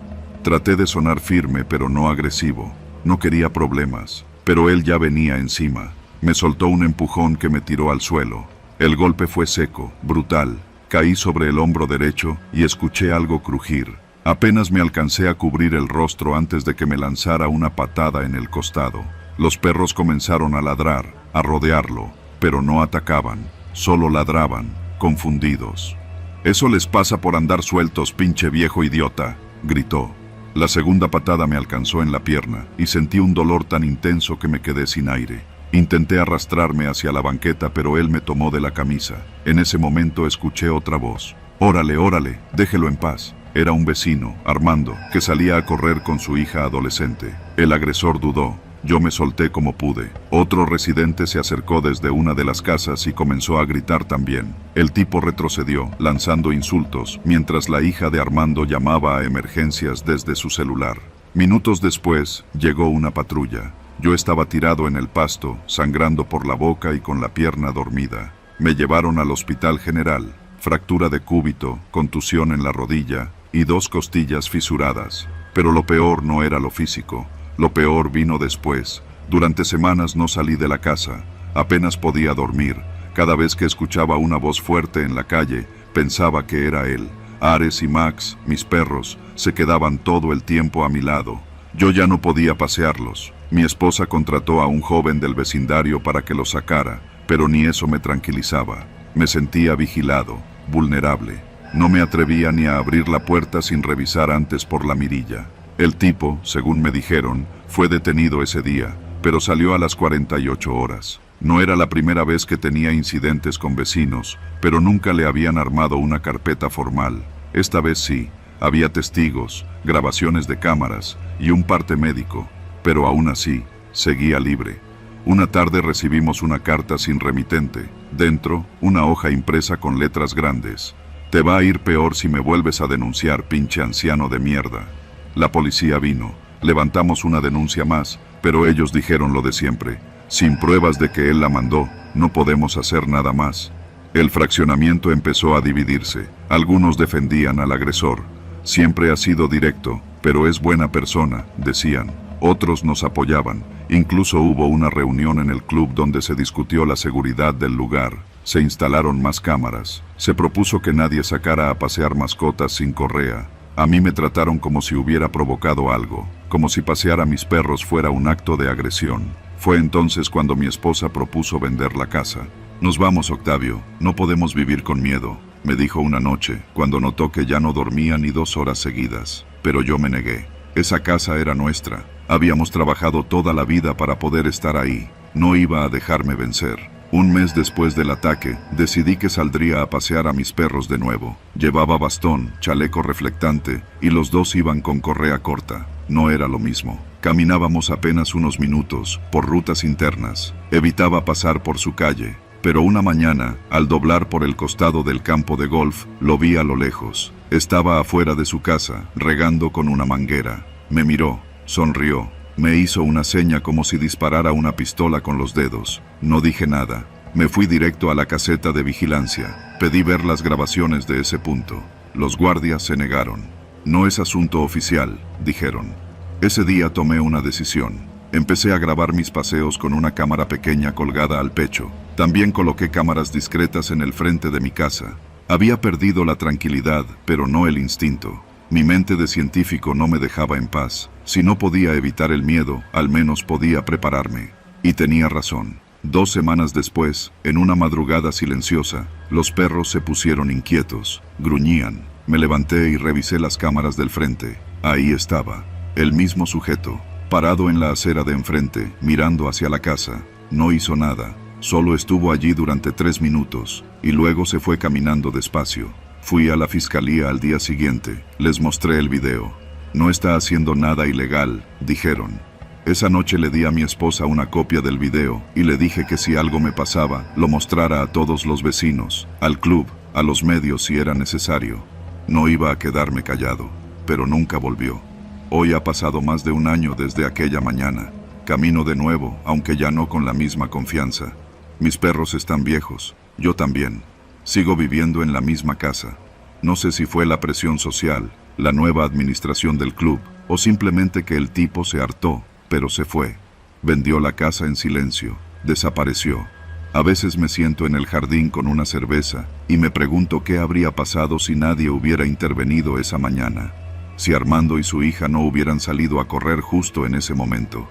[SPEAKER 1] Traté de sonar firme, pero no agresivo. No quería problemas, pero él ya venía encima. Me soltó un empujón que me tiró al suelo. El golpe fue seco, brutal. Caí sobre el hombro derecho y escuché algo crujir. Apenas me alcancé a cubrir el rostro antes de que me lanzara una patada en el costado. Los perros comenzaron a ladrar, a rodearlo, pero no atacaban, solo ladraban, confundidos. «Eso les pasa por andar sueltos, pinche viejo idiota», gritó. La segunda patada me alcanzó en la pierna y sentí un dolor tan intenso que me quedé sin aire. Intenté arrastrarme hacia la banqueta, pero él me tomó de la camisa. En ese momento escuché otra voz. «Órale, órale, déjelo en paz». Era un vecino, Armando, que salía a correr con su hija adolescente. El agresor dudó. Yo me solté como pude. Otro residente se acercó desde una de las casas y comenzó a gritar también. El tipo retrocedió, lanzando insultos, mientras la hija de Armando llamaba a emergencias desde su celular. Minutos después, llegó una patrulla. Yo estaba tirado en el pasto, sangrando por la boca y con la pierna dormida. Me llevaron al hospital general. Fractura de cúbito, contusión en la rodilla y 2 costillas fisuradas. Pero lo peor no era lo físico. Lo peor vino después. Durante semanas no salí de la casa. Apenas podía dormir. Cada vez que escuchaba una voz fuerte en la calle, pensaba que era él. Ares y Max, mis perros, se quedaban todo el tiempo a mi lado. Yo ya no podía pasearlos. Mi esposa contrató a un joven del vecindario para que los sacara, pero ni eso me tranquilizaba. Me sentía vigilado, vulnerable. No me atrevía ni a abrir la puerta sin revisar antes por la mirilla. El tipo, según me dijeron, fue detenido ese día, pero salió a las 48 horas. No era la primera vez que tenía incidentes con vecinos, pero nunca le habían armado una carpeta formal. Esta vez sí, había testigos, grabaciones de cámaras y un parte médico, pero aún así, seguía libre. Una tarde recibimos una carta sin remitente. Dentro, una hoja impresa con letras grandes. «Te va a ir peor si me vuelves a denunciar, pinche anciano de mierda». La policía vino. Levantamos una denuncia más, pero ellos dijeron lo de siempre. Sin pruebas de que él la mandó, no podemos hacer nada más. El fraccionamiento empezó a dividirse. Algunos defendían al agresor. Siempre ha sido directo, pero es buena persona, decían. Otros nos apoyaban. Incluso hubo una reunión en el club donde se discutió la seguridad del lugar. Se instalaron más cámaras. Se propuso que nadie sacara a pasear mascotas sin correa. A mí me trataron como si hubiera provocado algo, como si pasear a mis perros fuera un acto de agresión. Fue entonces cuando mi esposa propuso vender la casa. «Nos vamos, Octavio, no podemos vivir con miedo», me dijo una noche, cuando notó que ya no dormía ni 2 horas seguidas. Pero yo me negué. Esa casa era nuestra. Habíamos trabajado toda la vida para poder estar ahí. No iba a dejarme vencer. Un mes después del ataque, decidí que saldría a pasear a mis perros de nuevo. Llevaba bastón, chaleco reflectante, y los 2 iban con correa corta. No era lo mismo. Caminábamos apenas unos minutos, por rutas internas. Evitaba pasar por su calle. Pero una mañana, al doblar por el costado del campo de golf, lo vi a lo lejos. Estaba afuera de su casa, regando con una manguera. Me miró, sonrió. Me hizo una seña como si disparara una pistola con los dedos. No dije nada. Me fui directo a la caseta de vigilancia. Pedí ver las grabaciones de ese punto. Los guardias se negaron. «No es asunto oficial», dijeron. Ese día tomé una decisión. Empecé a grabar mis paseos con una cámara pequeña colgada al pecho. También coloqué cámaras discretas en el frente de mi casa. Había perdido la tranquilidad, pero no el instinto. Mi mente de científico no me dejaba en paz. Si no podía evitar el miedo, al menos podía prepararme. Y tenía razón. 2 semanas después, en una madrugada silenciosa, los perros se pusieron inquietos, gruñían. Me levanté y revisé las cámaras del frente. Ahí estaba, el mismo sujeto, parado en la acera de enfrente, mirando hacia la casa. No hizo nada, solo estuvo allí durante 3 minutos, y luego se fue caminando despacio. Fui a la fiscalía al día siguiente, les mostré el video. «No está haciendo nada ilegal», dijeron. Esa noche le di a mi esposa una copia del video y le dije que si algo me pasaba, lo mostrara a todos los vecinos, al club, a los medios si era necesario. No iba a quedarme callado, pero nunca volvió. Hoy ha pasado más de 1 año desde aquella mañana. Camino de nuevo, aunque ya no con la misma confianza. Mis perros están viejos, yo también. Sigo viviendo en la misma casa. No sé si fue la presión social, la nueva administración del club, o simplemente que el tipo se hartó, pero se fue. Vendió la casa en silencio, desapareció. A veces me siento en el jardín con una cerveza y me pregunto qué habría pasado si nadie hubiera intervenido esa mañana. Si Armando y su hija no hubieran salido a correr justo en ese momento.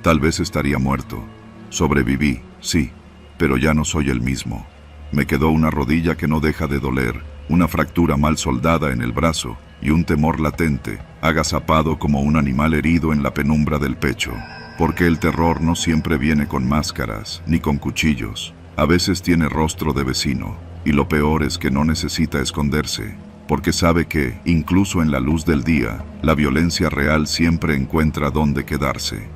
[SPEAKER 1] Tal vez estaría muerto. Sobreviví, sí, pero ya no soy el mismo. Me quedó una rodilla que no deja de doler, una fractura mal soldada en el brazo y un temor latente, agazapado como un animal herido en la penumbra del pecho. Porque el terror no siempre viene con máscaras, ni con cuchillos. A veces tiene rostro de vecino, y lo peor es que no necesita esconderse, porque sabe que, incluso en la luz del día, la violencia real siempre encuentra dónde quedarse.